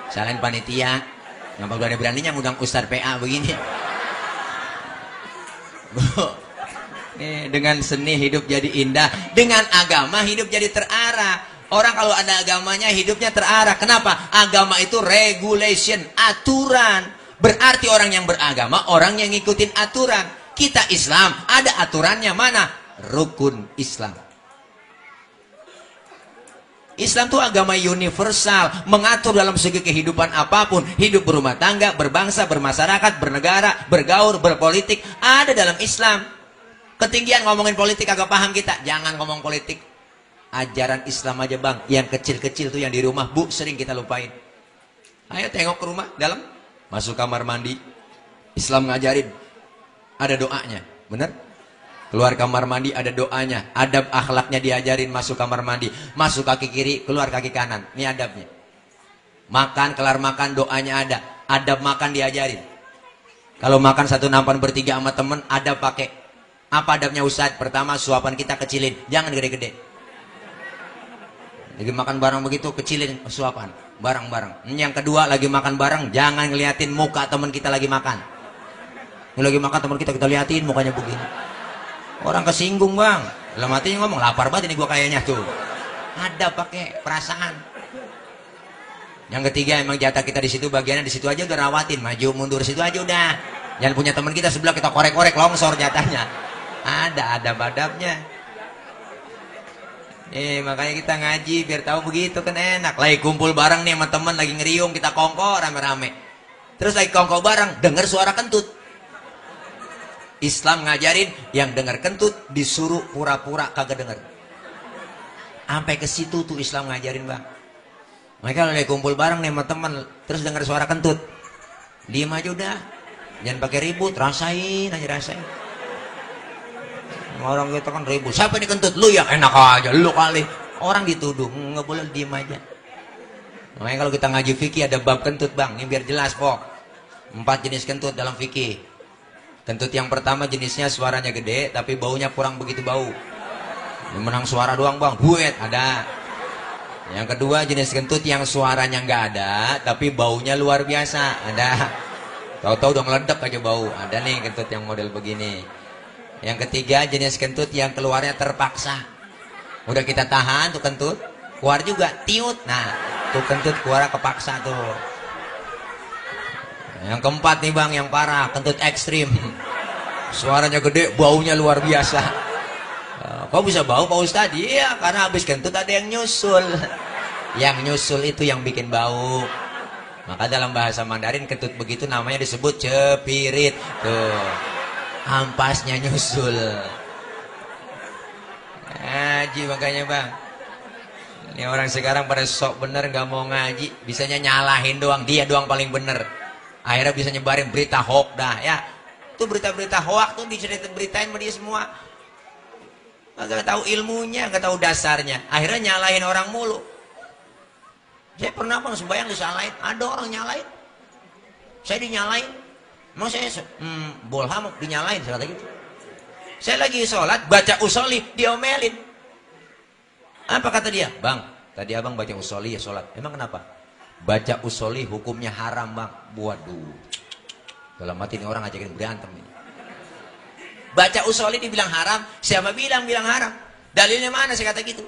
Speaker 1: salahin panitia. Ngapa berani-beraninya ngundang Ustadz PA begini. Dengan seni hidup jadi indah, dengan agama hidup jadi terarah. Orang kalau ada agamanya hidupnya terarah. Kenapa? Agama itu regulation, aturan. Berarti orang yang beragama, orang yang ngikutin aturan. Kita Islam, ada aturannya mana? Rukun Islam. Islam itu agama universal, mengatur dalam segi kehidupan apapun, hidup berumah tangga, berbangsa, bermasyarakat, bernegara, bergaul, berpolitik, ada dalam Islam. Ketinggian ngomongin politik agak paham kita, jangan ngomong politik. Ajaran Islam aja bang, yang kecil-kecil tuh yang di rumah bu sering kita lupain. Ayo tengok ke rumah, dalam, masuk kamar mandi, Islam ngajarin, ada doanya, bener? Keluar kamar mandi ada doanya, adab akhlaknya diajarin. Masuk kamar mandi, masuk kaki kiri, keluar kaki kanan, ini adabnya. Makan, kelar makan doanya ada, adab makan diajarin. Kalau makan satu nampan bertiga sama temen, adab pakai. Apa adabnya Ustadz? Pertama, suapan kita kecilin, jangan gede-gede. Lagi makan bareng begitu, kecilin suapan, bareng-bareng. Yang kedua, lagi makan bareng, jangan ngeliatin muka temen kita lagi makan. Lagi makan temen kita liatin mukanya begini. Orang kesinggung bang, dalam hatinya ngomong lapar banget ini gua kayaknya tuh. Ada pakai perasaan. Yang ketiga emang jatah kita di situ, bagiannya di situ aja udah rawatin, maju mundur situ aja udah. Jangan punya teman kita sebelah kita korek-korek longsor jatahnya. Ada adab-adabnya. Makanya kita ngaji biar tahu begitu kan enak. Lagi kumpul bareng nih sama teman lagi ngeriung, kita kongko rame-rame. Terus lagi kongko bareng, dengar suara kentut. Islam ngajarin yang dengar kentut disuruh pura-pura kagak dengar. Sampai ke situ tuh Islam ngajarin bang. Mereka lagi kumpul bareng nih sama teman, terus dengar suara kentut, diem aja udah, jangan pakai ribut, rasain aja rasain. Orang kita kan ribut, siapa nih kentut? Lu ya, enak aja, lu kali. Orang dituduh, nggak boleh diem aja. Makanya kalau kita ngaji fikih ada bab kentut bang, ini biar jelas pok. 4 jenis kentut dalam fikih. Kentut yang pertama jenisnya suaranya gede tapi baunya kurang begitu bau. Yang menang suara doang bang, buet ada. Yang kedua jenis kentut yang suaranya nggak ada tapi baunya luar biasa, ada. Tahu-tahu udah meledak aja bau, ada nih kentut yang model begini. Yang ketiga jenis kentut yang keluarnya terpaksa. Udah kita tahan tuh kentut, keluar juga tiut. Nah, tuh kentut keluar kepaksa tuh. Yang keempat nih bang, yang parah, kentut ekstrim. Suaranya gede, baunya luar biasa. Kok bisa bau Pak Ustadz? Iya, karena habis kentut ada yang nyusul. Yang nyusul itu yang bikin bau. Maka dalam bahasa Mandarin kentut begitu namanya disebut cepirit. Tuh, ampasnya nyusul. Ngaji makanya bang. Ini orang sekarang pada sok bener gak mau ngaji, bisanya nyalahin doang, dia doang paling bener. Akhirnya bisa nyebarin berita hoax dah ya. Tuh berita-berita hoak tuh diceritain sama dia semua. Nggak tahu ilmunya, nggak tahu dasarnya. Akhirnya nyalahin orang mulu. Saya pernah bang sembahyang disalahin. Ada orang nyalain. Saya dinyalain. Emang saya bolham dinyalain kata gitu. Saya lagi sholat baca usolli diomelin. Apa kata dia? Bang, tadi abang baca usolli ya sholat. Emang kenapa? Baca usolli hukumnya haram bang. Waduh. Dalam hati ini orang ngajakin berantem ini. Baca usolli dibilang haram, siapa bilang haram? Dalilnya mana saya kata gitu?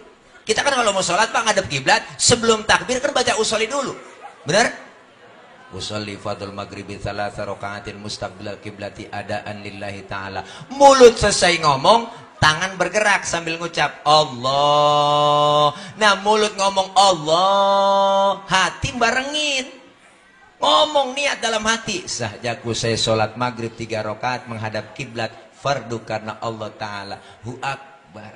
Speaker 1: Kita kan kalau mau sholat bang ngadep kiblat, sebelum takbir kan baca usolli dulu. Benar? Usolli fadl maghribi thalatha raka'atin mustaqbilal kiblati adaan lillahi ta'ala. Mulut selesai ngomong, tangan bergerak sambil ngucap Allah. Nah mulut ngomong Allah, hati barengin. Ngomong niat dalam hati. Sahjaku saya sholat maghrib 3 rakaat menghadap kiblat fardu karena Allah Ta'ala. Hu akbar.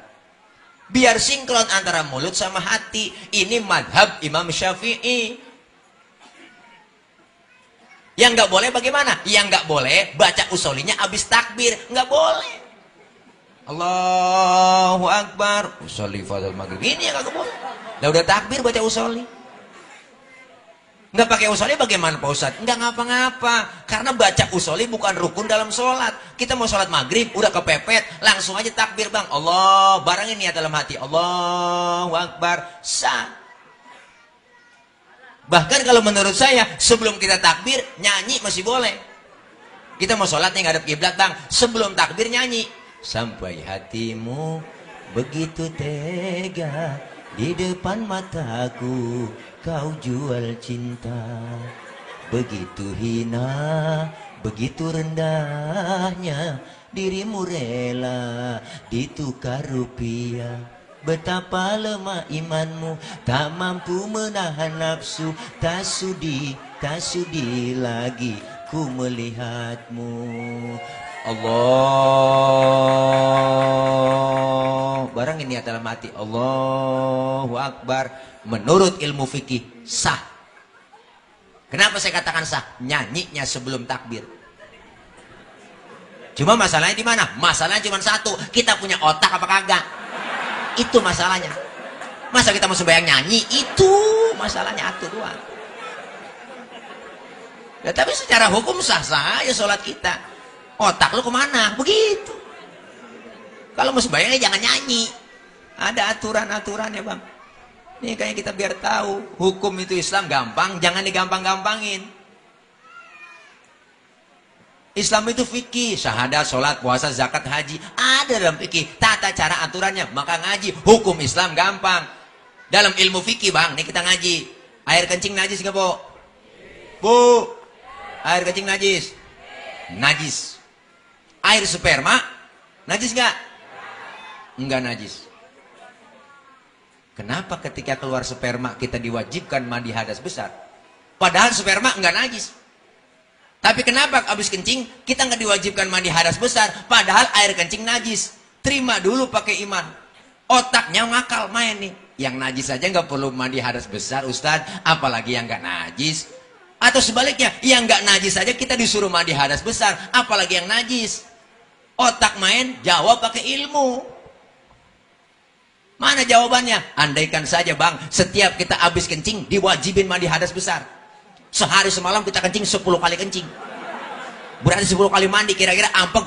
Speaker 1: Biar sinkron antara mulut sama hati. Ini madhab Imam Syafi'i. Yang nggak boleh bagaimana? Yang nggak boleh baca usolinya abis takbir. Nggak boleh. Allahu Akbar. Usolli fadl maghrib. Ini yang nggak boleh. Lah udah takbir baca usoli. Nggak pakai usoli bagaimana Pak Ustadz? Nggak ngapa-ngapa. Karena baca usoli bukan rukun dalam sholat. Kita mau sholat maghrib, udah kepepet, langsung aja takbir bang. Allah, barangin niat dalam hati. Allahu Akbar. Sah. Bahkan kalau menurut saya, sebelum kita takbir, nyanyi masih boleh. Kita mau sholat nih ngadep kiblat bang. Sebelum takbir nyanyi. Sampai hatimu begitu tega di depan mataku. Kau jual cinta, begitu hina, begitu rendahnya, dirimu rela ditukar rupiah. Betapa lemah imanmu, tak mampu menahan nafsu, tak sudi lagi ku melihatmu. Allah, barang ini dalam hati, Allahu Akbar. Menurut ilmu fikih sah. Kenapa saya katakan sah? Nyanyinya sebelum takbir. Cuma masalahnya di mana? Masalahnya cuma satu, kita punya otak apa kagak? Itu masalahnya. Masa kita mau sembahyang nyanyi? Itu masalahnya atuh doang. Ya, tapi secara hukum sah-sah aja sholat kita. Otak lu kemana? Begitu. Kalau mau sembahyangnya jangan nyanyi. Ada aturan-aturannya bang. Ini kayak kita biar tahu hukum itu Islam gampang, jangan digampang-gampangin. Islam itu fikih, syahadat, sholat, puasa, zakat, haji, ada dalam fikih, tata cara aturannya. Maka ngaji hukum Islam gampang. Dalam ilmu fikih bang, nih kita ngaji. Air kencing najis nggak bu? Bu, air kencing najis, najis. Air sperma najis nggak? Enggak najis. Kenapa ketika keluar sperma kita diwajibkan mandi hadas besar? Padahal sperma enggak najis. Tapi kenapa habis kencing kita enggak diwajibkan mandi hadas besar? Padahal air kencing najis. Terima dulu pakai iman. Otaknya ngakal main nih. Yang najis saja enggak perlu mandi hadas besar Ustadz. Apalagi yang enggak najis. Atau sebaliknya, yang enggak najis saja kita disuruh mandi hadas besar. Apalagi yang najis. Otak main, jawab pakai ilmu. Mana jawabannya? Andaikan saja bang, setiap kita habis kencing diwajibin mandi hadas besar. Sehari semalam kita kencing 10 kali kencing. Berarti 10 kali mandi, kira-kira ampek,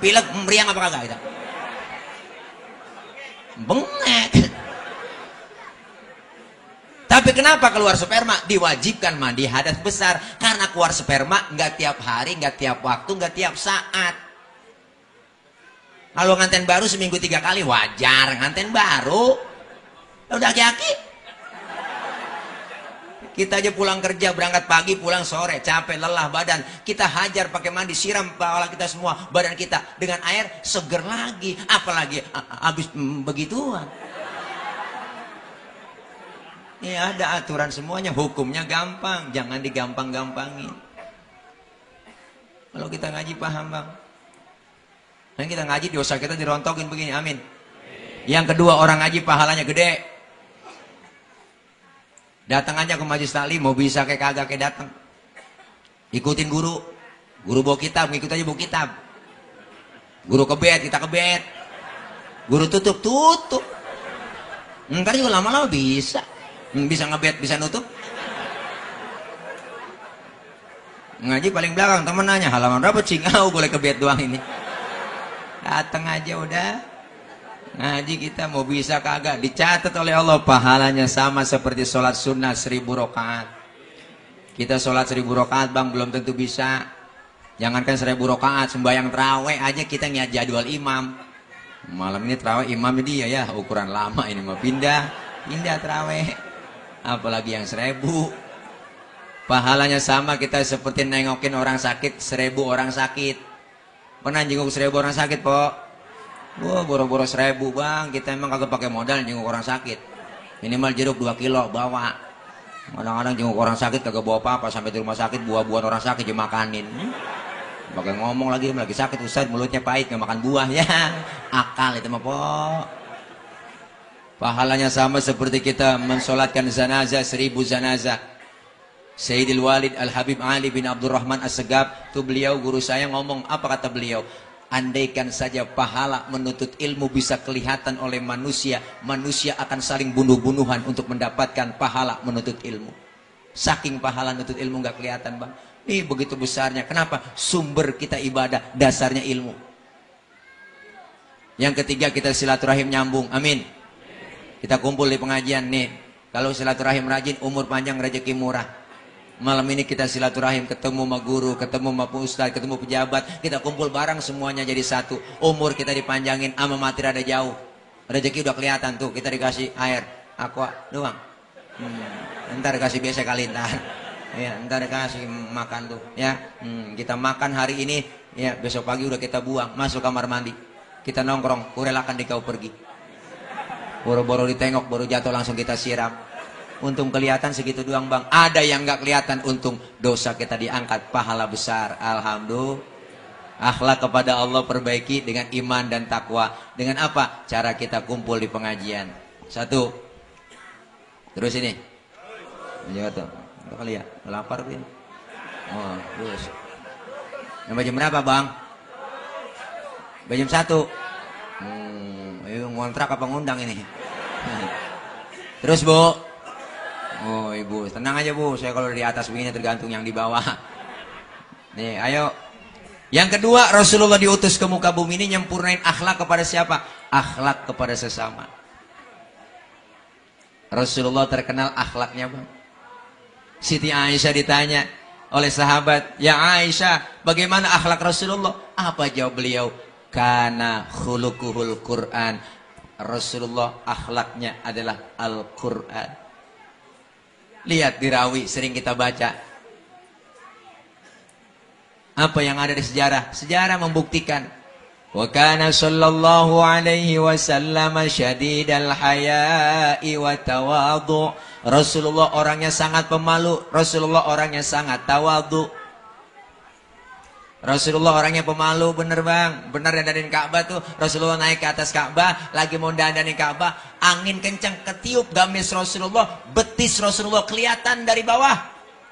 Speaker 1: pilek, meriang apa kagak kita? Bengek. Tapi kenapa keluar sperma diwajibkan mandi hadas besar? Karena keluar sperma nggak tiap hari, nggak tiap waktu, nggak tiap saat. Kalau nganten baru seminggu 3 kali wajar, nganten baru udah aki-aki. Kita aja pulang kerja, berangkat pagi, pulang sore, capek, lelah badan. Kita hajar pakai mandi, siram kepala kita semua, badan kita dengan air seger lagi. Apalagi habis begituan. Ya ada aturan semuanya, hukumnya gampang, jangan digampang-gampangin. Kalau kita ngaji paham bang. Dan kita ngaji dosa kita dirontokin begini, amin. Yang kedua, orang ngaji pahalanya gede. Datang aja ke majelis taklim, mau bisa kayak kagak kayak datang. Ikutin guru, Guru bawa kitab, ngikut aja bawa kitab. Guru kebet, kita kebet. Guru tutup. Ntar juga lama-lama bisa. Bisa ngebet, bisa nutup. Ngaji paling belakang, temen nanya, halaman berapa cing? Boleh kebet doang ini. Datang aja udah. Ngaji kita mau bisa kagak. Dicatat oleh Allah pahalanya sama seperti sholat sunnah 1000 rakaat. Kita sholat 1000 rakaat bang belum tentu bisa. Jangankan 1000 rakaat, sembahyang terawih aja kita niat jadwal imam. Malam ini terawih imam dia ya ukuran lama ini mah pindah terawih. Apalagi yang 1000. Pahalanya sama kita seperti nengokin orang sakit 1000 orang sakit. Pernah jenguk 1000 orang sakit, Pok? Wah, boro-boro 1000 bang. Kita emang kagak pakai modal jenguk orang sakit. Minimal jeruk 2 kilo bawa. Kadang-kadang jenguk orang sakit kagak bawa apa-apa. Sampai di rumah sakit buah-buahan orang sakit dimakanin. Pakai ngomong lagi sakit Ustaz, mulutnya pahit nggak makan buah ya. Akal itu mah, Pok. Pahalanya sama seperti kita mensolatkan zanazah 1000 zanazah. Sayyidil Walid Al-Habib Ali bin Abdurrahman As-Segaf, tuh beliau guru saya ngomong, apa kata beliau? Andaikan saja pahala menuntut ilmu bisa kelihatan oleh manusia, manusia akan saling bunuh-bunuhan untuk mendapatkan pahala menuntut ilmu. Saking pahala menuntut ilmu nggak kelihatan, bang. Ini begitu besarnya. Kenapa? Sumber kita ibadah, dasarnya ilmu. Yang ketiga, kita silaturahim nyambung. Amin. Kita kumpul di pengajian nih. Kalau silaturahim rajin, umur panjang, rezeki murah. Malam ini kita silaturahim, ketemu sama guru, ketemu sama ustaz, ketemu pejabat. Kita kumpul bareng semuanya jadi satu. Umur kita dipanjangin, ama mati rada jauh. Rezeki udah kelihatan tuh, kita dikasih air, aqua doang. Ntar dikasih biasa kali ntar. Ya, ntar dikasih makan tuh. Ya, kita makan hari ini, ya besok pagi udah kita buang, masuk kamar mandi. Kita nongkrong, kurelakan di kau pergi. Boro-boro ditengok, baru jatuh langsung kita siram. Untung kelihatan segitu doang bang. Ada yang nggak kelihatan, untung dosa kita diangkat, pahala besar. Alhamdulillah. Akhlak kepada Allah perbaiki dengan iman dan takwa. Dengan apa? Cara kita kumpul di pengajian. Satu. Terus ini. Ini tuh. Itu kali ya. Lapar tuh. Oh, terus. Yang jam berapa bang? Jam 1. Ngontrak apa ngundang ini? Terus bu. Oh ibu, tenang aja bu, saya kalau di atas begini tergantung yang di bawah. Nih, ayo. Yang kedua, Rasulullah diutus ke muka bumi ini nyempurnain akhlak kepada siapa? Akhlak kepada sesama. Rasulullah terkenal akhlaknya bang. Siti Aisyah ditanya oleh sahabat, ya Aisyah, bagaimana akhlak Rasulullah? Apa jawab beliau? Kana khuluquhul Quran. Rasulullah akhlaknya adalah Al-Quran. Lihat di rawi sering kita baca. Apa yang ada di sejarah? Sejarah membuktikan. Wa kana sallallahu alaihi wasallam syadidal haya'i wa tawadhu. Rasulullah orangnya sangat pemalu. Rasulullah orangnya sangat tawadhu. Rasulullah orangnya pemalu, bener bang. Bener dandanin Ka'bah tuh. Rasulullah naik ke atas Ka'bah, lagi mau dandanin Ka'bah, angin kencang ketiup gamis Rasulullah, betis Rasulullah kelihatan dari bawah.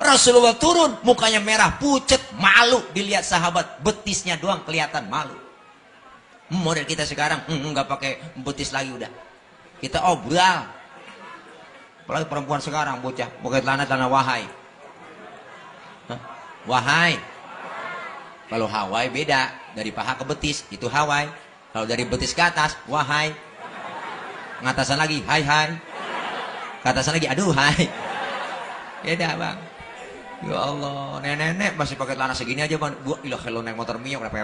Speaker 1: Rasulullah turun, mukanya merah, pucet, malu. Dilihat sahabat, betisnya doang kelihatan, malu. Model kita sekarang, nggak pakai betis lagi udah. Kita obral. Apalagi perempuan sekarang, bocah, pakai celana wahai. Hah? Wahai. Kalau Hawaii beda, dari paha ke betis, itu Hawaii. Kalau dari betis ke atas, wahai. Ngatasan lagi, hai hai. Ke atasan lagi, aduh hai. Beda bang. Ya Allah, nenek-nenek masih pakai celana segini aja bang. Gua ilah kalau naik motor Mio, saya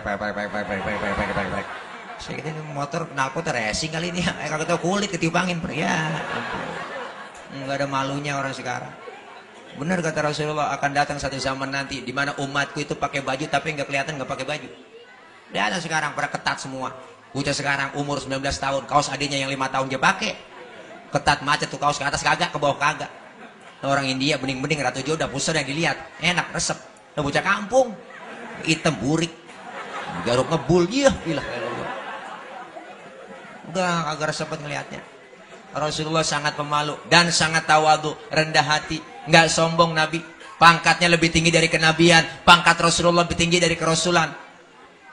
Speaker 1: kira motor knalpot racing kali ini. Kagak tahu kulit ketiup angin. Ya, nggak ada malunya orang sekarang. Benar kata Rasulullah, akan datang satu zaman nanti di mana umatku itu pakai baju tapi nggak kelihatan nggak pakai baju. Lihat sekarang pada ketat semua. Bocah sekarang umur 19 tahun, kaos adiknya yang 5 tahun dia pakai. Ketat macet tuh, kaos ke atas kagak, ke bawah kagak. Orang India bening-bening ratu jodoh, pusat yang dilihat, enak resep. Nah, bocah kampung, hitam burik, garuk ngebul, iya, ilah. Udah agak resep ngelihatnya. Rasulullah sangat pemalu dan sangat tawadu, rendah hati, nggak sombong Nabi. Pangkatnya lebih tinggi dari kenabian. Pangkat Rasulullah lebih tinggi dari kerasulan.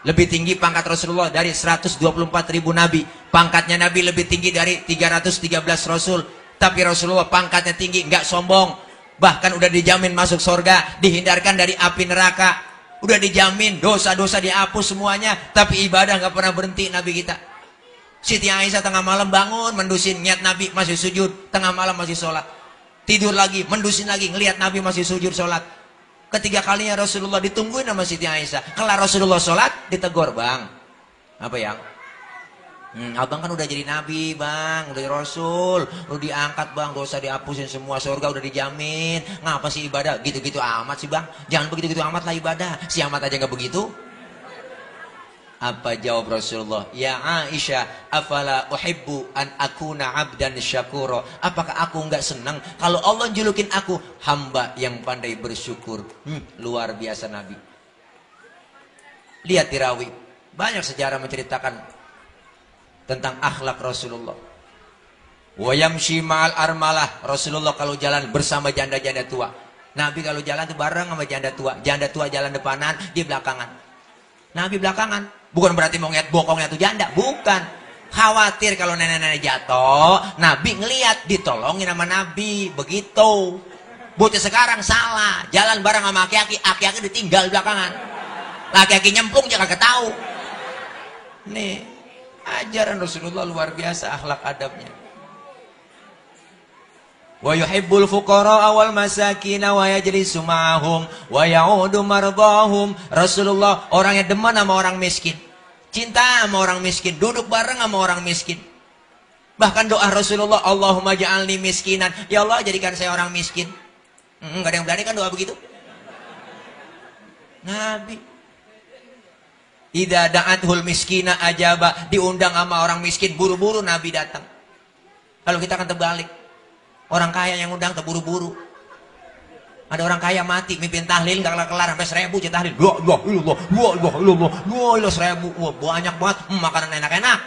Speaker 1: Lebih tinggi pangkat Rasulullah dari 124.000 nabi. Pangkatnya nabi lebih tinggi dari 313 rasul. Tapi Rasulullah pangkatnya tinggi, nggak sombong. Bahkan udah dijamin masuk surga, dihindarkan dari api neraka. Udah dijamin dosa-dosa dihapus semuanya. Tapi ibadah nggak pernah berhenti nabi kita. Siti Aisyah tengah malam bangun, mendusin, niat nabi masih sujud. Tengah malam masih sholat. Tidur lagi, mendusin lagi, ngelihat nabi masih sujud sholat. Ketiga kalinya Rasulullah ditungguin sama Siti Aisyah. Kalau Rasulullah sholat, ditegur, bang. Apa yang? Abang kan udah jadi nabi, bang. Udah jadi rasul. Udah diangkat, bang. Dosa dihapusin semua. Surga udah dijamin. Ngapa sih ibadah? Gitu-gitu amat sih, bang. Jangan begitu-gitu amat lah ibadah. Si amat aja gak begitu. Apa jawab Rasulullah? Ya Aisyah, afala uhibbu an akuna abdan syakura. Apakah aku enggak senang kalau Allah julukin aku hamba yang pandai bersyukur? Luar biasa Nabi. Lihat Tirawi, banyak sejarah menceritakan tentang akhlak Rasulullah. Wa yamshi ma'al armalah. Rasulullah kalau jalan bersama janda-janda tua. Nabi kalau jalan tuh bareng sama janda tua. Janda tua jalan depanan, dia belakangan. Nabi belakangan. Bukan berarti mau ngeliat bokongnya tuh janda. Bukan. Khawatir kalau nenek-nenek jatuh, Nabi ngeliat, ditolongin sama Nabi. Begitu. Bocah sekarang salah. Jalan bareng sama aki-aki. Aki-aki ditinggal belakangan. Laki-laki nyemplung jangan kagak tahu. Nih, ajaran Rasulullah luar biasa akhlak adabnya. Wa yuhibbul fuqara wal masakin wa yajlisu ma'ahum wa ya'udu mardahum. Rasulullah orang yang demen sama orang miskin. Cinta sama orang miskin, duduk bareng sama orang miskin. Bahkan doa Rasulullah, Allahumma ja'alni miskinan. Ya Allah, jadikan saya orang miskin. Enggak ada yang berani kan doa begitu? Nabi idza da'athul miskina ajaba, diundang sama orang miskin, buru-buru Nabi datang. Kalau kita kan terbalik. Orang kaya yang undang terburu-buru. Ada orang kaya mati, mimpin tahlil nggak kelar sampai 1000 aja tahlil. La ilaha 1000. Wah, banyak banget. Makanan enak-enak.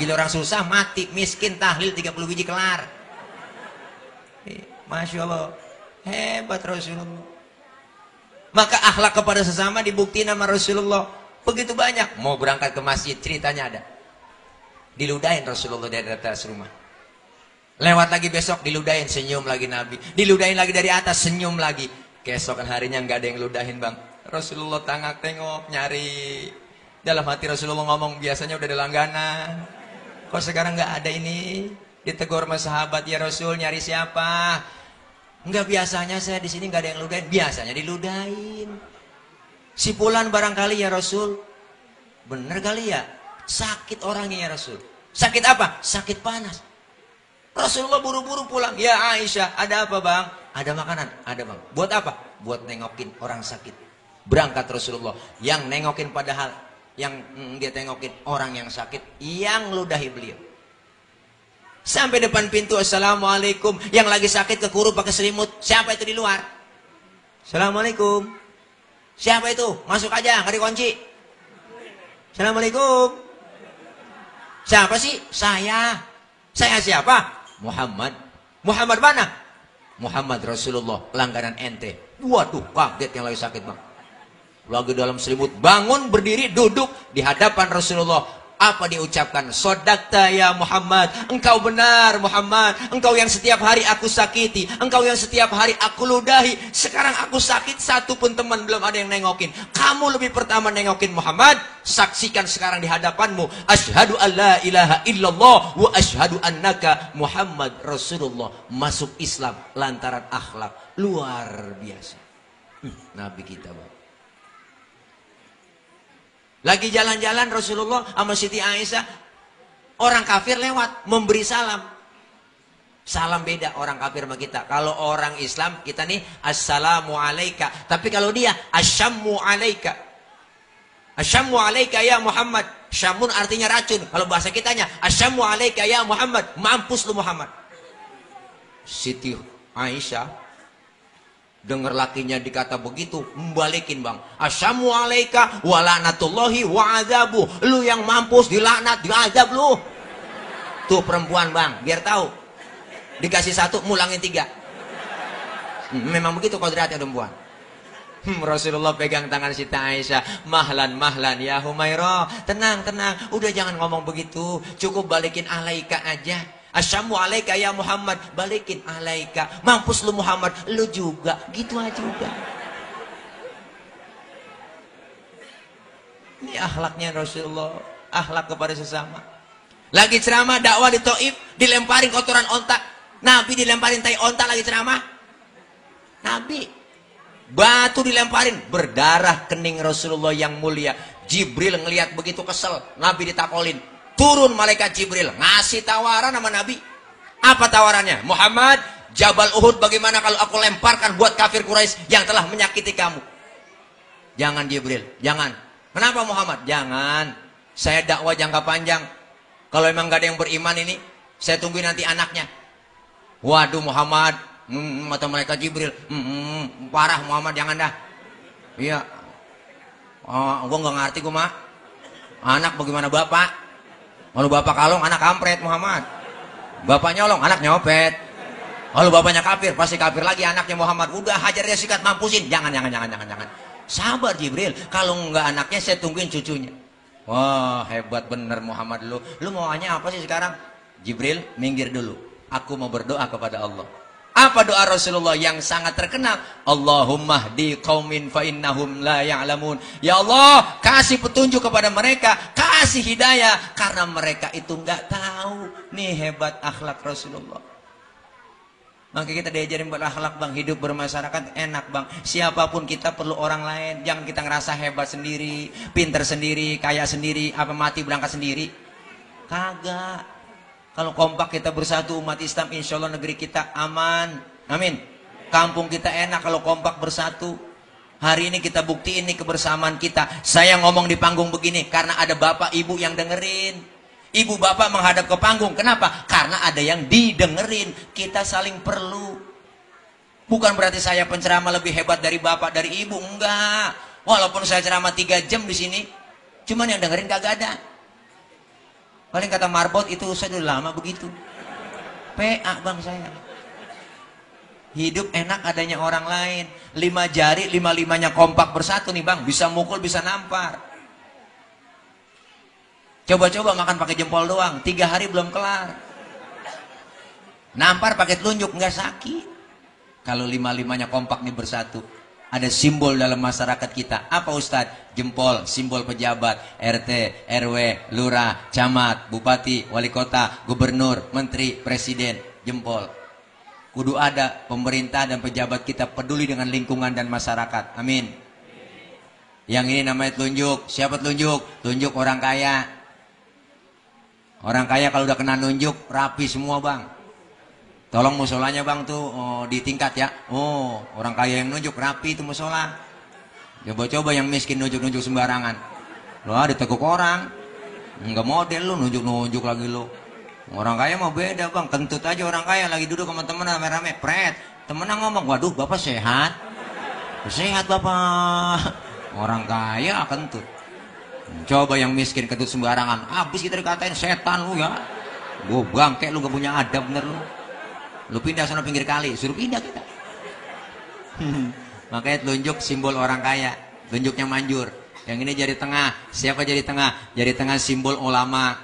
Speaker 1: Gila orang susah mati, miskin tahlil 30 biji kelar. Masya Allah. Hebat Rasulullah. Maka akhlak kepada sesama dibuktiin sama Rasulullah. Begitu banyak. Mau berangkat ke masjid, ceritanya ada. Diludahin Rasulullah dari atas rumah. Lewat lagi besok, diludahin, senyum lagi Nabi. Diludahin lagi dari atas, senyum lagi. Keesokan harinya nggak ada yang ludahin, bang. Rasulullah tengok nyari. Dalam hati Rasulullah ngomong, biasanya udah ada langganan. Kok sekarang nggak ada ini? Ditegur sama sahabat, ya Rasul, nyari siapa? Enggak, biasanya saya di sini nggak ada yang ludahin. Biasanya diludahin. Si Fulan barangkali ya Rasul. Bener kali ya? Sakit orangnya ya Rasul. Sakit apa? Sakit panas. Rasulullah buru-buru pulang. Ya Aisyah, ada apa bang? Ada makanan? Ada bang. Buat apa? Buat nengokin orang sakit. Berangkat Rasulullah. Yang nengokin padahal. Yang dia tengokin orang yang sakit. Yang ludahi beliau. Sampai depan pintu. Assalamualaikum. Yang lagi sakit kekuru pakai selimut. Siapa itu di luar? Assalamualaikum. Siapa itu? Masuk aja, nggak dikunci. Assalamualaikum. Siapa sih? Saya. Saya siapa? Muhammad. Muhammad mana? Muhammad Rasulullah, langganan ente. Waduh, kaget yang lagi sakit bang. Lagi dalam selimut, bangun, berdiri, duduk di hadapan Rasulullah. Apa diucapkan? Sodakta ya Muhammad. Engkau benar Muhammad. Engkau yang setiap hari aku sakiti. Engkau yang setiap hari aku ludahi. Sekarang aku sakit, satu pun teman belum ada yang nengokin. Kamu lebih pertama nengokin Muhammad. Saksikan sekarang di hadapanmu. Asyhadu an la ilaha illallah wa asyhadu annaka Muhammad Rasulullah. Masuk Islam lantaran akhlak luar biasa. Nabi kita bang. Lagi jalan-jalan Rasulullah sama Siti Aisyah. Orang kafir lewat, memberi salam. Salam beda orang kafir sama kita. Kalau orang Islam, kita nih, Assalamu alaika. Tapi kalau dia, Asyammu alaika. Asyammu alaika ya Muhammad. Syamun artinya racun. Kalau bahasa kitanya, Asyammu alaika ya Muhammad. Mampus lu Muhammad. Siti Aisyah dengar lakinya dikata begitu, membalikin bang. Asyamu alaika wa la'natullahi wa azabu. Lu yang mampus, dilaknat, diazab lu. Tuh perempuan bang, biar tahu. Dikasih 1, mulangin 3. Memang begitu kodratnya perempuan. Rasulullah pegang tangan Siti Aisyah, mahlan mahlan ya Humairah, tenang tenang, udah jangan ngomong begitu, cukup balikin alaika aja. Asyamu alaika ya Muhammad, balikin alaika. Mampus lu Muhammad, lu juga, gitu aja udah. Ini akhlaknya Rasulullah, akhlak kepada sesama. Lagi ceramah dakwah di Taif, dilemparin kotoran onta. Nabi dilemparin tai onta lagi ceramah. Nabi batu dilemparin, berdarah kening Rasulullah yang mulia. Jibril ngelihat begitu kesel, Nabi ditakolin. Turun malaikat Jibril, ngasih tawaran sama Nabi. Apa tawarannya? Muhammad, Jabal Uhud bagaimana kalau aku lemparkan buat kafir Quraisy yang telah menyakiti kamu? Jangan Jibril, jangan. Kenapa Muhammad? Jangan. Saya dakwah jangka panjang. Kalau emang gak ada yang beriman ini, saya tungguin nanti anaknya. Waduh Muhammad, kata malaikat Jibril, parah Muhammad, jangan dah. Iya, gue nggak ngerti gue mah. Anak bagaimana bapak? Kalau bapak kalong, anak kampret Muhammad. Bapak nyolong, anak nyopet. Kalau bapaknya kafir, pasti kafir lagi anaknya Muhammad. Udah hajar dia sikat, mampusin. Jangan. Sabar Jibril. Kalau nggak anaknya, saya tungguin cucunya. Wah hebat bener Muhammad lu. Lu maunya apa sih sekarang? Jibril, minggir dulu. Aku mau berdoa kepada Allah. Apa doa Rasulullah yang sangat terkenal? Allahumma hdi qaumin fa innahum la ya'lamun. Ya Allah, kasih petunjuk kepada mereka, kasih hidayah karena mereka itu enggak tahu. Nih hebat akhlak Rasulullah. Maka kita diajarin berakhlak bang, hidup bermasyarakat enak bang. Siapapun kita perlu orang lain, jangan kita ngerasa hebat sendiri, pinter sendiri, kaya sendiri, apa mati berangkat sendiri. Kagak. Kalau kompak kita bersatu umat Islam, insya Allah negeri kita aman. Amin. Kampung kita enak kalau kompak bersatu. Hari ini kita buktiin nih kebersamaan kita. Saya ngomong di panggung begini karena ada bapak ibu yang dengerin. Ibu bapak menghadap ke panggung. Kenapa? Karena ada yang didengerin. Kita saling perlu. Bukan berarti saya penceramah lebih hebat dari bapak, dari ibu. Enggak. Walaupun saya ceramah 3 jam di sini, cuman yang dengerin kagak ada. Paling kata marbot itu saya udah lama begitu. PA bang saya. Hidup enak adanya orang lain. 5 jari, 5-5-nya kompak bersatu nih bang. Bisa mukul, bisa nampar. Coba-coba makan pakai jempol doang. 3 hari belum kelar. Nampar pakai telunjuk, nggak sakit. Kalau 5-5-nya kompak nih bersatu. Ada simbol dalam masyarakat kita. Apa Ustadz? Jempol, simbol pejabat, RT, RW, lurah, camat, bupati, wali kota, gubernur, menteri, presiden. Jempol. Kudu ada pemerintah dan pejabat kita peduli dengan lingkungan dan masyarakat. Amin. Yang ini namanya telunjuk. Siapa telunjuk? Tunjuk orang kaya. Orang kaya kalau udah kena nunjuk, rapi semua bang. Tolong musolanya bang tuh ditingkat ya. Oh orang kaya yang nunjuk rapi itu musola. Coba-coba yang miskin nunjuk-nunjuk sembarangan. Loh diteguk orang. Enggak model lu nunjuk-nunjuk lagi lu. Orang kaya mau beda bang. Kentut aja orang kaya lagi duduk sama temen rame-rame. Pret. Temennya ngomong, waduh bapak sehat. Sehat bapak. Orang kaya kentut. Coba yang miskin kentut sembarangan. Habis kita dikatain setan lu ya. Gue bangke lu gak punya adab bener lu. Lu pindah sana pinggir kali, suruh pindah kita. Makanya telunjuk simbol orang kaya, telunjuknya manjur. Yang ini jari tengah, siapa jari tengah? Jari tengah simbol ulama,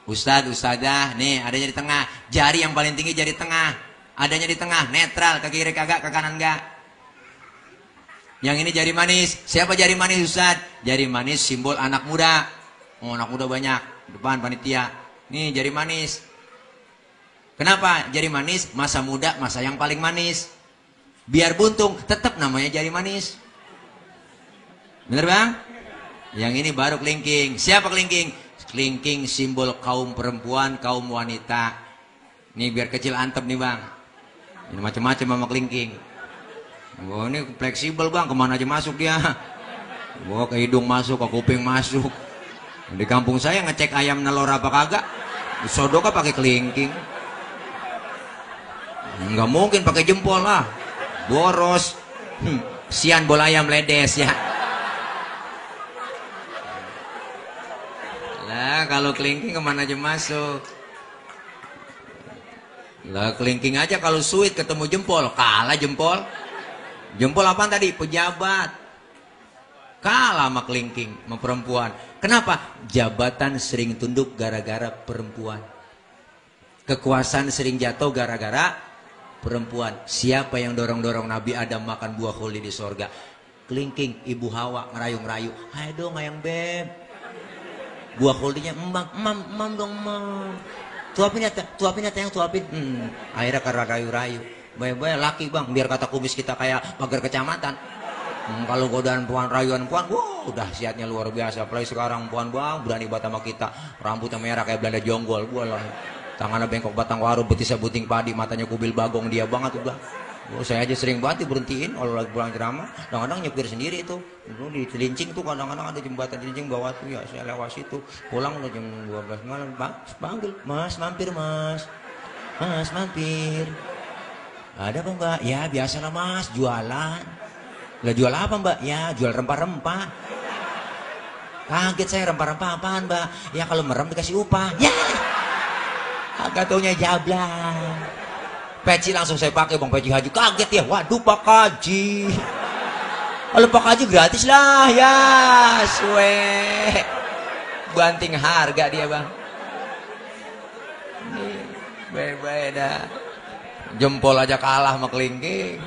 Speaker 1: ustadz, ustadzah. Nih ada jari tengah, jari yang paling tinggi jari tengah. Adanya di tengah, netral, ke kiri kagak, ke kanan enggak. Yang ini jari manis, siapa jari manis ustadz? Jari manis simbol anak muda. Oh anak muda banyak, depan panitia. Nih jari manis. Kenapa jari manis? Masa muda, masa yang paling manis. Biar buntung, tetap namanya jari manis. Bener bang? Yang ini baru kelingking. Siapa kelingking? Kelingking simbol kaum perempuan, kaum wanita. Nih biar kecil antep nih bang. Ini macam-macam sama kelingking. Wah ini fleksibel bang, kemana aja masuk dia. Wah ke hidung masuk, ke kuping masuk. Di kampung saya ngecek ayam nelor apa kagak, sodoknya pakai kelingking. Nggak mungkin pakai jempol lah, boros. Sian bola ayam ledes ya. Lah kalau kelingking kemana aja masuk. Lah kelingking aja kalau suit ketemu jempol, kalah jempol. Jempol apaan tadi? Pejabat. Kalah sama kelingking, sama perempuan. Kenapa? Jabatan sering tunduk gara-gara perempuan. Kekuasaan sering jatuh gara-gara perempuan. Siapa yang dorong-dorong Nabi Adam makan buah khuldi di sorga? Kelingking, ibu Hawa ngerayu-ngerayu. Ayo dong ayang beb. Buah khuldinya, mam dong mam. Tuapin ya tayang, tuapin. Akhirnya karena rayu-rayu. Bayang-bayang laki bang, biar kata kumis kita kayak pagar kecamatan. Kalau godaan puan, rayuan puan, udah dahsyatnya luar biasa. Apalagi sekarang puan bang, berani banget sama kita. Rambutnya merah kayak Belanda jonggol, lah. Tangannya bengkok batang waru, betisnya buting padi, matanya kubil bagong, dia banget udah. Saya aja sering banget diberhentiin kalau lagi pulang ceramah. Kadang-kadang nyepir sendiri itu. Dulu di Cilincing tuh kadang-kadang ada jembatan Cilincing bawah tuh ya. Saya lewat situ. Pulang udah jam 12 malam. Pak, panggil, Mas, mampir Mas. Mas, mampir. Ada apa Mbak? Ya biasalah Mas, jualan. Lah jual apa Mbak? Ya jual rempah-rempah. Kaget saya, rempah-rempah apaan Mbak? Ya kalau merem dikasih upah. Ya. Agak taunya jablang. Peci langsung saya pakai bang, peci haji. Kaget ya, waduh Pak Haji. Kalau Pak Haji gratis lah ya. Suwe. Banting harga dia bang. Baik-baik dah. Jempol aja kalah sama kelingking.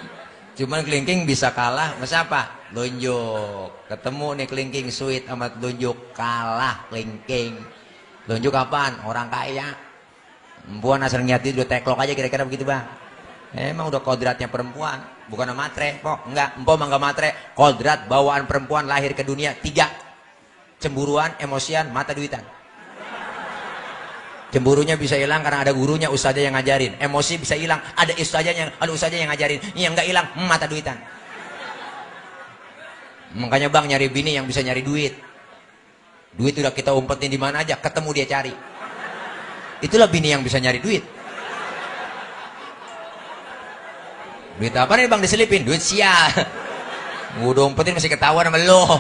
Speaker 1: Cuman kelingking bisa kalah sama siapa? Lunjuk. Ketemu nih kelingking sweet sama lunjuk, kalah kelingking. Lunjuk apaan? Orang kaya. Perempuan asal niat itu udah teklok aja kira-kira begitu bang. Emang udah kodratnya perempuan, bukan matre kok. Enggak, empok mah enggak matre. Kodrat bawaan perempuan lahir ke dunia 3. Cemburuan, emosian, mata duitan. Cemburunya bisa hilang karena ada gurunya, ustazah yang ngajarin. Emosi bisa hilang, ada ustazah yang ngajarin. Yang enggak hilang, mata duitan. Makanya bang nyari bini yang bisa nyari duit. Duit udah kita umpetin di mana aja, ketemu dia cari. Itulah bini yang bisa nyari duit. Duit apa nih bang diselipin? Duit sial. Udah umpetin masih ketahuan sama lo.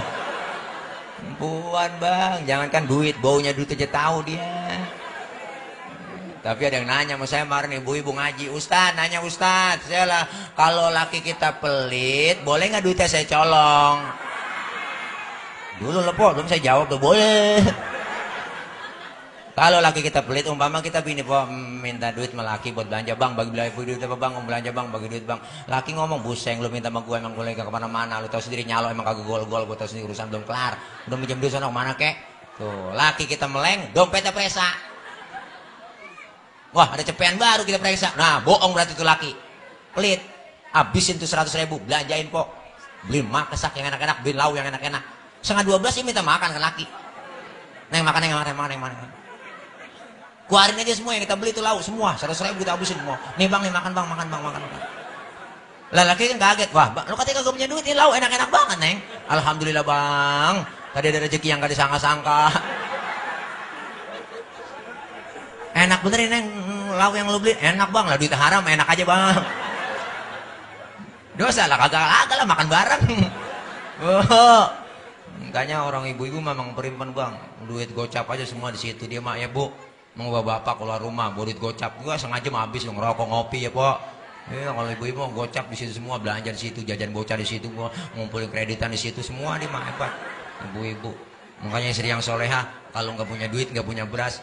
Speaker 1: Buan bang, jangankan duit, baunya duit aja tahu dia. Tapi ada yang nanya sama saya kemarin, ibu-ibu ngaji, Ustaz, nanya Ustaz, saya lah, kalau laki kita pelit, boleh nggak duitnya saya colong? Dulu lepo, belum saya jawab tuh, boleh. Kalau laki kita pelit, umpama kita bini po minta duit sama laki buat belanja bang, bagi duit apa bang, mau belanja bang, bagi duit bang. Laki ngomong, buseng lu minta sama gue, emang gue lagi kemana-mana, lu tau sendiri nyalo emang kagak gol-gol, gue tau sendiri urusan belum kelar, udah minjem duit sana kemana kek? Tuh, laki kita meleng, dompetnya presa. Wah ada cepean baru kita periksa. Nah bohong berarti itu laki pelit. Habisin tuh 100.000, belanjain po, beli makesak yang enak-enak, beli lau yang enak-enak. 11:30 ini minta makan ke laki. Neng makan. Keluarin aja semua yang kita beli itu lauk semua, 100.000 kita habisin semua. Nih bang, nih makan bang, makan. Lah laki kan kaget, wah bang, lu katanya kagak punya duit, ini lauk enak-enak banget neng. Alhamdulillah bang, tadi ada rezeki yang gak disangka-sangka. Enak bener ini neng, lauk yang lu beli, enak bang, lah duit haram enak aja bang. Dosa lah kagak lah makan bareng. Makanya orang ibu-ibu memang perimpan bang, duit gocap aja semua di situ dia mak ya bu. Mau bapak keluar rumah, duit gocap gua sengaja mau habis ngerokok ngopi ya po. Ya kalau ibu-ibu mau gocap di situ semua, belanja di situ, jajan bocah di situ, gua ngumpulin kreditan di situ semua dia mah hebat. Ibu-ibu. Makanya istri yang soleha kalau nggak punya duit, nggak punya beras,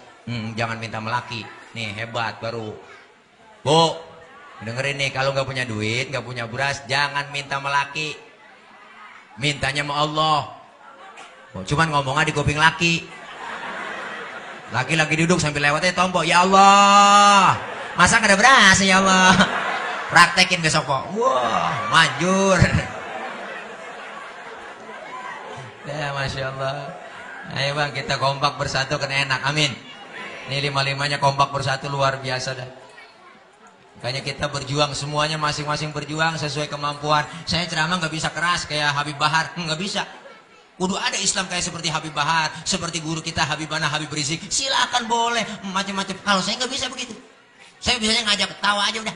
Speaker 1: jangan minta melaki. Nih hebat baru. Bu, dengerin nih, kalau nggak punya duit, nggak punya beras, jangan minta melaki. Mintanya sama Allah. Cuman ngomongnya di kuping laki. Laki-laki duduk sambil lewatnya tombol, ya Allah, masa gak ada beras ya Allah, praktekin besok kok. Wah manjur. Ya Masya Allah. Ayo bang kita kompak bersatu kan enak, amin. Ini 5-5-nya kompak bersatu luar biasa dah. Makanya kita berjuang semuanya masing-masing berjuang sesuai kemampuan. Saya ceramah gak bisa keras kayak Habib Bahar, gak bisa. Kudu ada Islam kayak seperti Habib Bahar, seperti guru kita Habibana Habib Rizik. Silakan boleh macam-macam. Kalau saya nggak bisa begitu. Saya bisanya ngajak tawa aja udah.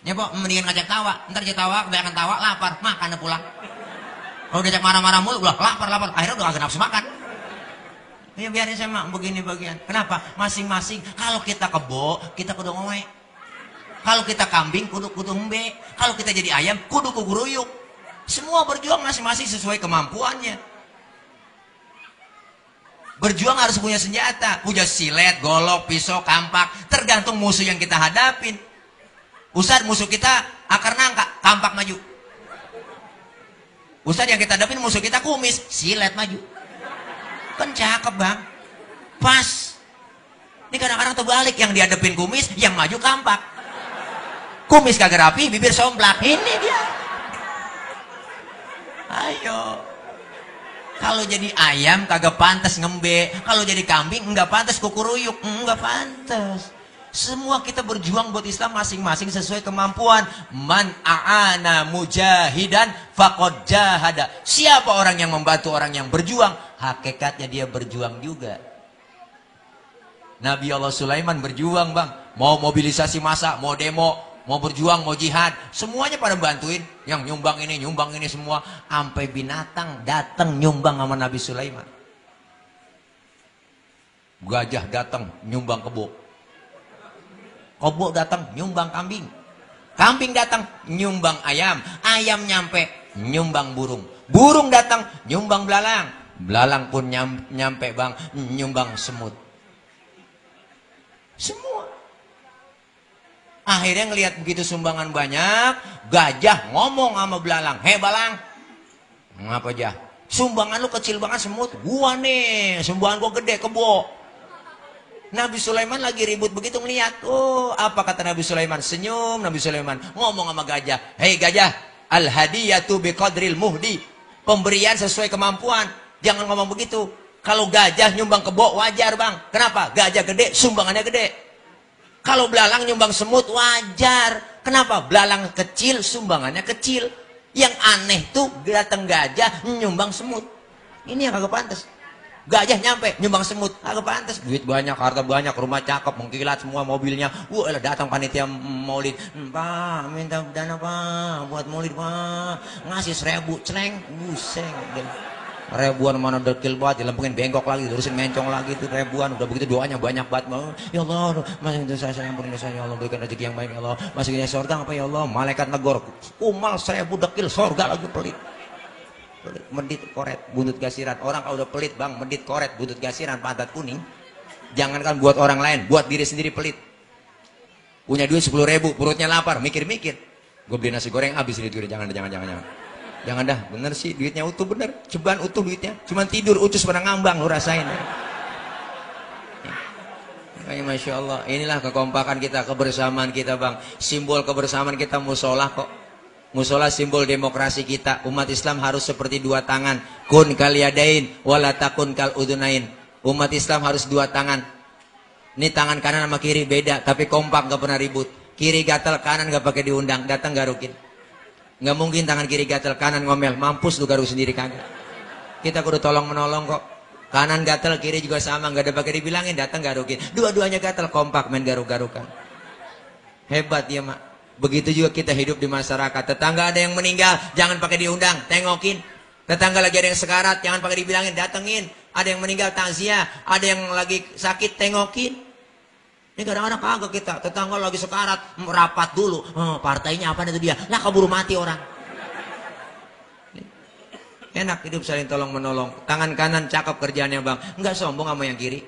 Speaker 1: Ya po, mendingan ngajak tawa. Ntar dia tawa, kebanyakan tawa, lapar, makan pulang. Kalau diajak marah-marah mulu, udah lapar. Akhirnya udah agak nafsu makan. Ya biarin saya mak begini bagian. Kenapa? Masing-masing. Kalau kita kebo, kita kudu ngowe.
Speaker 2: Kalau kita kambing kudu embe. Kalau kita jadi ayam kudu kuguruyuk. Semua berjuang masing-masing sesuai kemampuannya. Berjuang harus punya senjata, punya silet, golok, pisau, kampak, tergantung musuh yang kita hadapin. Ustadz, musuh kita akar nangka, kampak maju. Ustadz, yang kita hadapin musuh kita kumis, silet maju. Kan cakep bang, pas. Ini kadang-kadang terbalik, yang dihadapin kumis, yang maju kampak. Kumis kagak rapi, bibir somplak, ini dia. Ayo. Kalau jadi ayam kagak pantas ngembe, kalau jadi kambing enggak pantas kukuruyuk, enggak pantas. Semua kita berjuang buat Islam masing-masing sesuai kemampuan. Man a'ana mujahidan faqad jahada. Siapa orang yang membantu orang yang berjuang, hakikatnya dia berjuang juga. Nabi Allah Sulaiman berjuang bang, mau mobilisasi massa, mau demo, mau berjuang, mau jihad, semuanya pada bantuin. Yang nyumbang ini semua. Sampai binatang datang nyumbang sama Nabi Sulaiman. Gajah datang nyumbang kebo. Kebo datang nyumbang kambing. Kambing datang nyumbang ayam. Ayam nyampe nyumbang burung. Burung datang nyumbang belalang. Belalang pun nyampe bang nyumbang semut. Semua. Akhirnya ngelihat begitu sumbangan banyak, gajah ngomong sama belalang, "Hei belalang, ngapa jah? Sumbangan lu kecil banget semut, gua nih, sumbangan gua gede kebo." Nabi Sulaiman lagi ribut begitu ngelihat. Oh, apa kata Nabi Sulaiman? Senyum Nabi Sulaiman, ngomong sama gajah, "Hei gajah, al hadiyatu biqadril muhdi." Pemberian sesuai kemampuan. Jangan ngomong begitu. Kalau gajah nyumbang kebo wajar bang. Kenapa? Gajah gede, sumbangannya gede. Kalau belalang nyumbang semut wajar. Kenapa? Belalang kecil, sumbangannya kecil. Yang aneh tuh datang gajah nyumbang semut. Ini yang kagak pantas. Gajah nyampe nyumbang semut, kagak pantas. Duit banyak, harta banyak, rumah cakep, mengkilat semua mobilnya. Wah, datang panitia maulid. Pak, minta dana pak, buat maulid pak. Ngasih 1000, celeng, buseng. Ribuan mana dekil banget, dilempengin bengkok lagi, terusin mencong lagi itu ribuan. Udah begitu doanya banyak banget. Ya Allah, masih dosa saya, ampun dosa ya Allah, berikan rezeki yang baik ya Allah. Masukin surga apa ya Allah? Malaikat negor, kumal 1000 dekil surga lagi pelit. Medit koret, buntut gasiran. Orang kalau udah pelit bang, medit koret, buntut gasiran, pantat kuning. Jangankan buat orang lain, buat diri sendiri pelit. Punya duit 10.000, perutnya lapar, mikir-mikir. Gue beli nasi goreng habis ini duit, jangan. Jangan dah, bener sih duitnya utuh bener, cobaan utuh duitnya, cuman tidur ucus pada ngambang, lu rasain. Makanya masya Allah, inilah kekompakan kita, kebersamaan kita bang. Simbol kebersamaan kita musola kok. Musola simbol demokrasi kita. Umat Islam harus seperti dua tangan. Kun kal yadain, wala takun kal udunain. Umat Islam harus dua tangan. Ini tangan kanan sama kiri beda, tapi kompak, gak pernah ribut. Kiri gatal, kanan gak pakai diundang, datang garukin. Nggak mungkin tangan kiri gatel, kanan ngomel, mampus lu garuk sendiri kagak. Kita kudu tolong menolong kok. Kanan gatel, kiri juga sama, nggak ada pakai dibilangin, datang garukin. Dua-duanya gatel, kompak main garuk-garukan. Hebat ya mak. Begitu juga kita hidup di masyarakat. Tetangga ada yang meninggal, jangan pakai diundang, tengokin. Tetangga lagi ada yang sekarat, jangan pakai dibilangin, datengin. Ada yang meninggal takziah, ada yang lagi sakit, tengokin. Ini kadang-kadang kagak kita, tetangga lagi sekarat, merapat dulu. Partainya apa itu dia? Lah keburu mati orang. Enak hidup saling tolong menolong. Tangan kanan cakep kerjaannya bang. Enggak sombong sama yang kiri.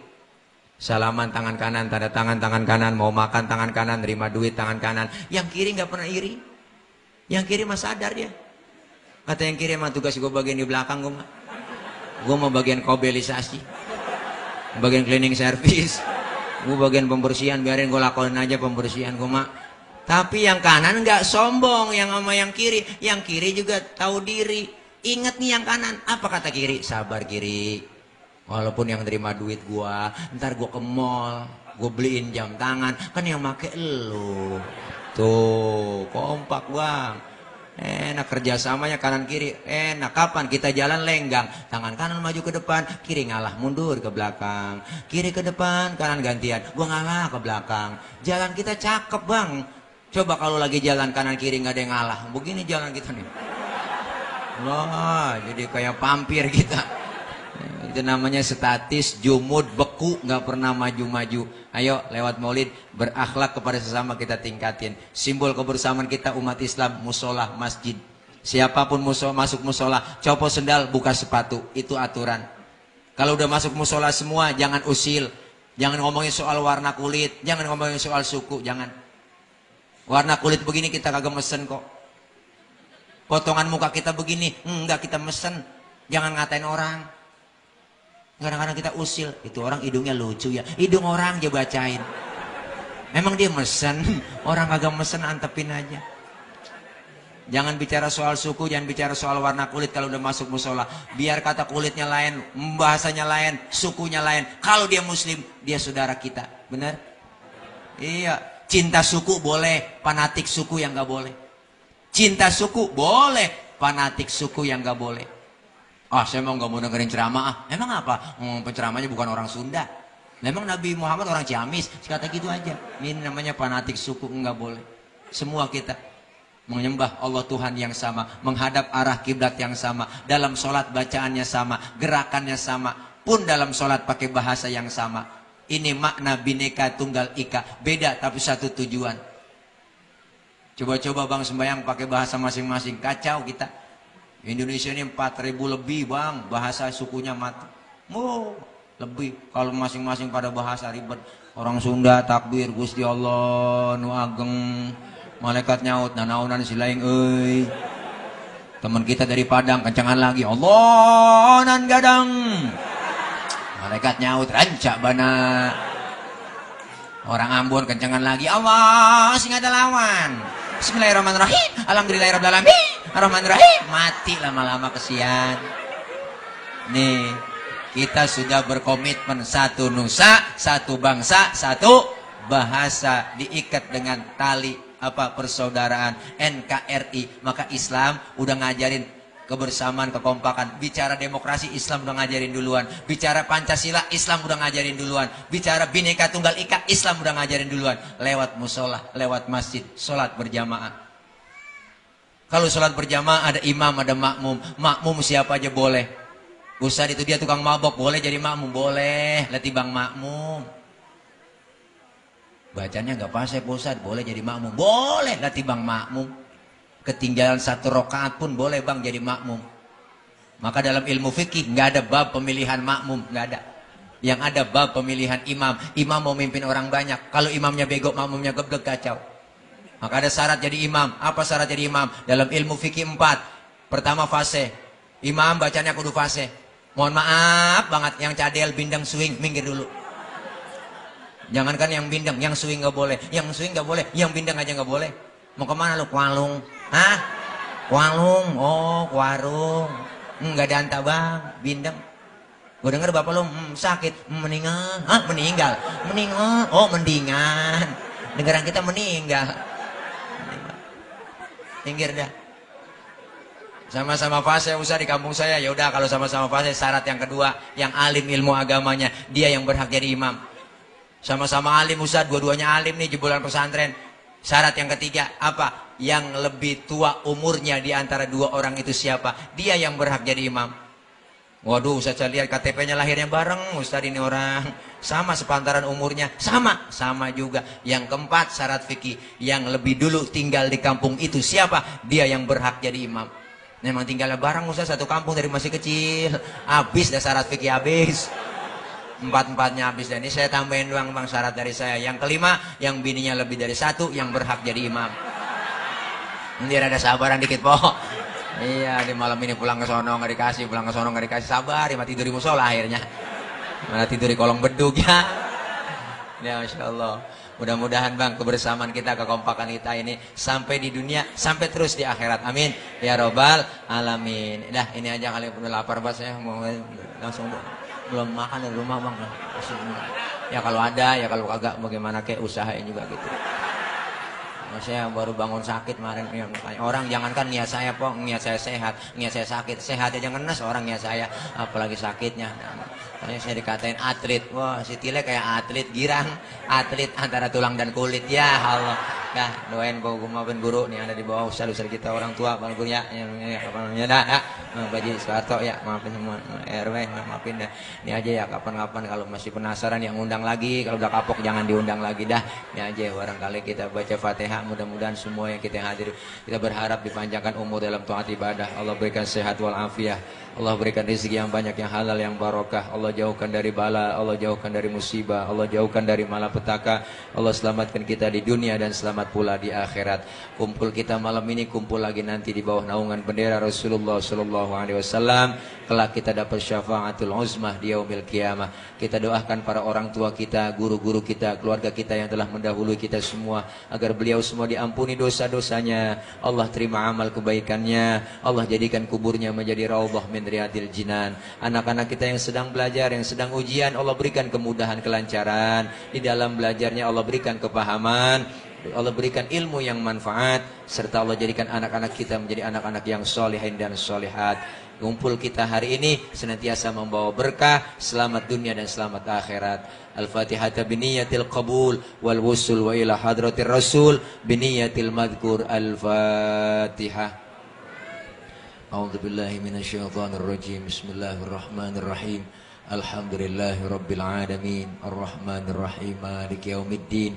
Speaker 2: Salaman tangan kanan, tanda tangan kanan. Mau makan tangan kanan, terima duit tangan kanan. Yang kiri nggak pernah iri. Yang kiri mah sadar dia. Kata yang kiri emang tugas gue bagian di belakang gue mah. Gue mau bagian kobelisasi, bagian cleaning service. Gue bagian pembersihan, biarin gue lakonin aja pembersihan gue mak. Tapi yang kanan nggak sombong, yang sama yang kiri. Yang kiri juga tahu diri. Ingat nih yang kanan, apa kata kiri? Sabar kiri. Walaupun yang terima duit gue, ntar gue ke mall, gue beliin jam tangan. Kan yang make elu. Tuh, kompak bang. Enak kerjasamanya kanan kiri. Enak. Kapan kita jalan lenggang, tangan kanan maju ke depan, kiri ngalah mundur ke belakang. Kiri ke depan, kanan gantian, gua ngalah ke belakang. Jalan kita cakep bang. Coba kalau lagi jalan kanan kiri nggak ada yang ngalah, begini jalan kita nih. Wah, jadi kayak pampir kita.
Speaker 1: Itu namanya statis, jumud, beku, nggak pernah maju-maju. Ayo lewat maulid berakhlak kepada sesama kita tingkatin. Simbol kebersamaan kita umat Islam, musola, masjid. Siapapun masuk musola, copot sendal, buka sepatu, itu aturan. Kalau udah masuk musola semua, jangan usil, jangan ngomongin soal warna kulit, jangan ngomongin soal suku, jangan. Warna kulit begini kita kagak mesen kok. Potongan muka kita begini, enggak kita mesen. Jangan ngatain orang. Kadang-kadang kita usil, itu orang hidungnya lucu ya, hidung orang aja bacain. Emang dia mesen, orang kagak mesen, antepin aja. Jangan bicara soal suku, jangan bicara soal warna kulit kalau udah masuk musola. Biar kata kulitnya lain, bahasanya lain, sukunya lain. Kalau dia muslim, dia saudara kita, benar? Iya, cinta suku boleh, fanatik suku yang gak boleh. Cinta suku boleh, fanatik suku yang gak boleh. Ah, saya mau nggak mau dengerin ceramah. Emang apa? Penceramahnya bukan orang Sunda. Memang Nabi Muhammad orang Ciamis. Kata gitu aja. Ini namanya fanatik suku, nggak boleh. Semua kita menyembah Allah Tuhan yang sama, menghadap arah kiblat yang sama, dalam sholat bacaannya sama, gerakannya sama, pun dalam sholat pakai bahasa yang sama. Ini makna Bhinneka Tunggal Ika. Beda tapi satu tujuan. Coba-coba bang sembahyang pakai bahasa masing-masing, kacau kita. Indonesia ini 4.000 lebih bang, bahasa sukunya mati. Oh, lebih. Kalau masing-masing pada bahasa ribet. Orang Sunda takbir, Gusti Allah nu ageng. Malaikat nyaut, nanaunan silaing euy. Teman kita dari Padang kencangan lagi, Allah nan gadang. Malaikat nyaut, rancak bana. Orang Ambon kencangan lagi, Allah sing ada lawan. Bismillahirrahmanirrahim. Alhamdulillahirrahmanirrahim. Ar-Rahmanirrahim. Mati lama-lama kesian. Nih, kita sudah berkomitmen satu nusa, satu bangsa, satu bahasa, diikat dengan tali persaudaraan NKRI. Maka Islam udah ngajarin kebersamaan, kekompakan. Bicara demokrasi, Islam udah ngajarin duluan. Bicara Pancasila, Islam udah ngajarin duluan. Bicara Bhinneka Tunggal Ika, Islam udah ngajarin duluan. Lewat musola, lewat masjid, sholat berjamaah. Kalau sholat berjamaah ada imam, ada makmum. Makmum siapa aja boleh. Ustaz itu dia tukang mabok, boleh jadi makmum? Boleh, letih bang makmum. Bacanya nggak pas ya Ustaz, boleh jadi makmum? Boleh, letih bang makmum. Ketinggalan 1 rakaat pun boleh bang jadi makmum. Maka dalam ilmu fikih nggak ada bab pemilihan makmum, nggak ada. Yang ada bab pemilihan imam. Imam mau mimpin orang banyak. Kalau imamnya bego, makmumnya geblek, kacau. Maka ada syarat jadi imam. Apa syarat jadi imam? Dalam ilmu fikih 4. Pertama fase. Imam bacanya kudu fase. Mohon maaf banget, yang cadel, bindeng, swing, minggir dulu. Jangankan yang bindeng, yang swing nggak boleh. Yang swing nggak boleh, yang bindeng aja nggak boleh. Mau kemana lu? Kualung? Hah? Kualung? Oh, warung. Nggak ada anta bang, bindeng. Gue denger bapak lu sakit, meninggal. Hah? Meninggal? Meninggal? Oh, mendingan. Dengeran kita meninggal. Pinggir dah. Sama-sama fase usah di kampung saya. Ya udah, kalau sama-sama fase, syarat yang kedua, yang alim ilmu agamanya, dia yang berhak jadi imam. Sama-sama alim Ustaz, dua-duanya alim nih, jebolan pesantren. Syarat yang ketiga apa? Yang lebih tua umurnya di antara dua orang itu siapa? Dia yang berhak jadi imam. Waduh, Ustaz, saya lihat KTP-nya lahirnya bareng Ustaz, ini orang sama sepantaran umurnya, sama juga. Yang keempat syarat fikih, yang lebih dulu tinggal di kampung itu siapa? Dia yang berhak jadi imam. Memang tinggalnya bareng Ustaz, satu kampung dari masih kecil. Habis dah syarat fikih, habis. Empat-empatnya habis. Dan ini saya tambahin doang bang syarat dari saya. Yang kelima, yang bininya lebih dari satu, yang berhak jadi imam. Nanti ada sabaran dikit po. Iya, di malam ini pulang ke sono nggak dikasih, pulang ke sono nggak dikasih, sabar, ya tidur di musola akhirnya. Malah tidur di kolong bedug ya. Ya Masya Allah. Mudah-mudahan bang kebersamaan kita, kekompakan kita ini sampai di dunia, sampai terus di akhirat. Amin. Ya Robbal Alamin. Dah ini aja kali, udah lapar banget saya, mau langsung belum makan dari rumah bang. Ya kalau ada, ya kalau kagak bagaimana, kayak usahain juga gitu. Saya baru bangun sakit kemarin. Orang jangankan niat saya po, niat saya sehat, niat saya sakit, sehat aja ngenes orang niat saya, apalagi sakitnya. Saya dikatain atlet. Wah, si Tile kayak atlet girang, atlet antara tulang dan kulit. Ya Allah.
Speaker 2: Dah, doain maafin guru nih ada di bawah ustaz-ustaz kita orang tua, bang guru ya, apa namanya dah, Pak Haji Soeharto ya, maafin semua RW, maafin dah. Ini aja ya kapan-kapan kalau masih penasaran yang undang lagi, kalau udah kapok jangan diundang lagi dah. Ini aja barangkali kita baca Fatihah, mudah-mudahan semua yang kita hadir kita berharap dipanjangkan umur dalam taat ibadah. Allah berikan sehat wal afiah. Allah berikan rezeki yang banyak, yang halal, yang barokah. Allah jauhkan dari bala, Allah jauhkan dari musibah, Allah jauhkan dari malapetaka. Allah selamatkan kita di dunia dan selamat pula di akhirat. Kumpul kita malam ini, kumpul lagi nanti di bawah naungan bendera Rasulullah sallallahu alaihi wasallam. Kelak kita dapat syafaatul uzmah di yaumil qiyamah. Kita doakan para orang tua kita, guru-guru kita, keluarga kita yang telah mendahului kita semua, agar beliau semua diampuni dosa-dosanya. Allah terima amal kebaikannya. Allah jadikan kuburnya menjadi raudhah min riyadil jinan. Anak-anak kita yang sedang belajar, yang sedang ujian, Allah berikan kemudahan, kelancaran di dalam belajarnya. Allah berikan kepahaman, Allah berikan ilmu yang manfaat, serta Allah jadikan anak-anak kita menjadi anak-anak yang solihin dan solihat. Kumpul kita hari ini senantiasa membawa berkah, selamat dunia dan selamat akhirat. Al-Fatihah biniyatil qabul wal wusul wa ila hadratir rasul biniyatil madhkur. Al-Fatihah. A'udzu billahi minasyaitonir rajim. Bismillahirrahmanirrahim. Alhamdulillahi rabbil alamin. Arrahmanir rahim. Maliki yaumiddin.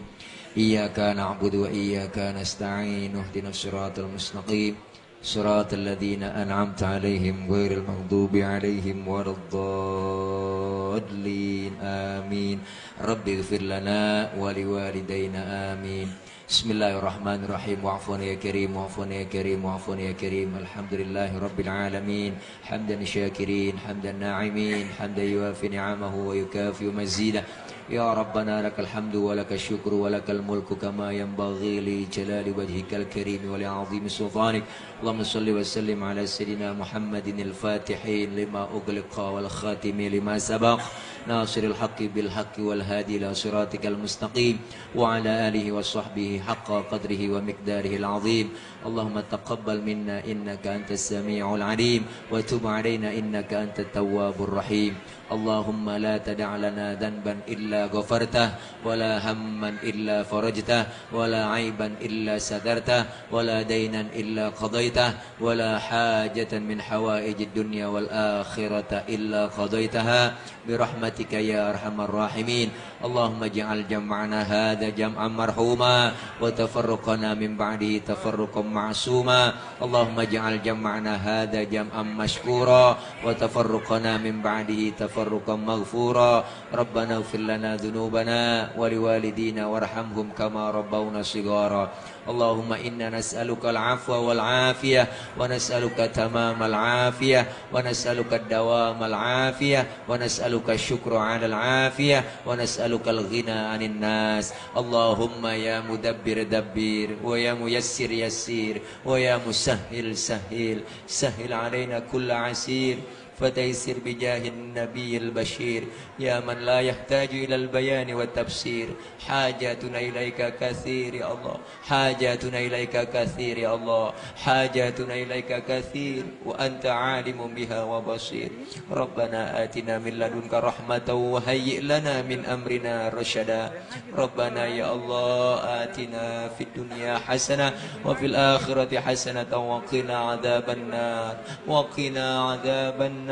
Speaker 2: Iyyaka na'budu wa iyyaka nasta'in. Ihdinas siratal mustaqim. Siratal ladzina an'amta 'alaihim ghairil maghdubi 'alaihim waladdallin. Amin. Rabbighfir lana wa liwalidayna. Amin. Bismillahirrahmanirrahim. Wa'afun ya karim, wa'afun ya karim, wa'afun ya karim. Alhamdulillahi rabbil alamin. Hamdan syakirin, hamdan na'imin, hamdan yuafi ni'amahu wa yukafi mazidah. Ya Rabbana lakal hamdu wa lakal syukru wa lakal mulku kama yanbaghi li jalali wajhikal karim wa li 'azimi sultanik. Allahumma shalli wa sallim ala sayyidina Muhammadin al-fatihin lima ughliqa wal khatimi lima sabaq. Nasiril haqqi bil haqqi wal hadi ila siratikal mustaqim wa ala alihi wa sahbihi haqqa qadrihi wa miqdarihi al-'azim. Allahumma taqabbal minna innaka antas sami'ul 'alim wa tub 'alaina innaka antat tawwabur rahim. Allahumma la tada' lana dhanban illa ghafartah wa la hamman illa farajtah wa la 'aiban illa sadartah wa la daynan illa qadaitah wa la hajatan min hawaijid dunya wal akhirata illa qadaitaha bi rahmatika ya arhamar rahimin. Allahumma ij'al jam'ana hadha jam'an marhuma wa tafarruqana min ba'dihi tafarruqan ma'suma. Allahumma ij'al jam'ana hadha jam'an mashkura wa tafarruqana min ba'dihi tafarruqan maghfura. Rabbana ighfir lana dhunubana wa liwalidina warhamhum kama rabbawna shighara. Allahumma inna nas'aluka al-'afwa wal-'afiyah wa nas'aluka tamamal 'afiyah wa nas'aluka ad-dawama al-'afiyah wa nas'aluka asy-syukra 'ala al-'afiyah wa nas'aluka al-ghina 'anil nas. Allahumma ya mudabbir dabbir wa ya muyassir yassir wa ya musahhil sahhil sahhil 'alaina kulla 'asir فتيسر بجاه النبي البشير يا من لا يحتاج إلى البيان والتفسير. حاجاتنا إليك كثير يا الله، حاجاتنا إليك كثير يا الله، حاجاتنا إليك كثير وأنت عالم بها وبصير. ربنا آتنا من لدنك رحمة وهيئ لنا من أمرنا رشدا. ربنا يا الله آتنا في الدنيا حسنة وفي الآخرة حسنة وقنا عذاب النار، وقنا عذاب النار،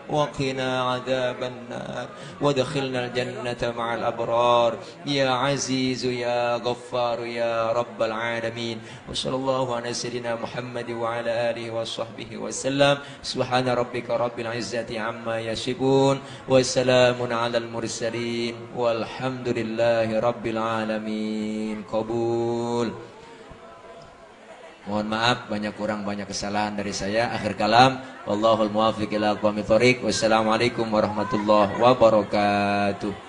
Speaker 2: وقنا عذاب النار، وادخلنا الجنة مع الأبرار يا عزيز يا غفار يا رب العالمين. وصلى الله على سيدنا محمد وعلى آله وصحبه وسلم. سبحان ربك رب العزة عما يصفون وسلام على المرسلين والحمد لله رب العالمين. قبول. Mohon maaf banyak kurang banyak kesalahan dari saya. Akhir kalam, wallahul muwaffiq ila aqwamit thoriq. Wassalamualaikum warahmatullahi wabarakatuh.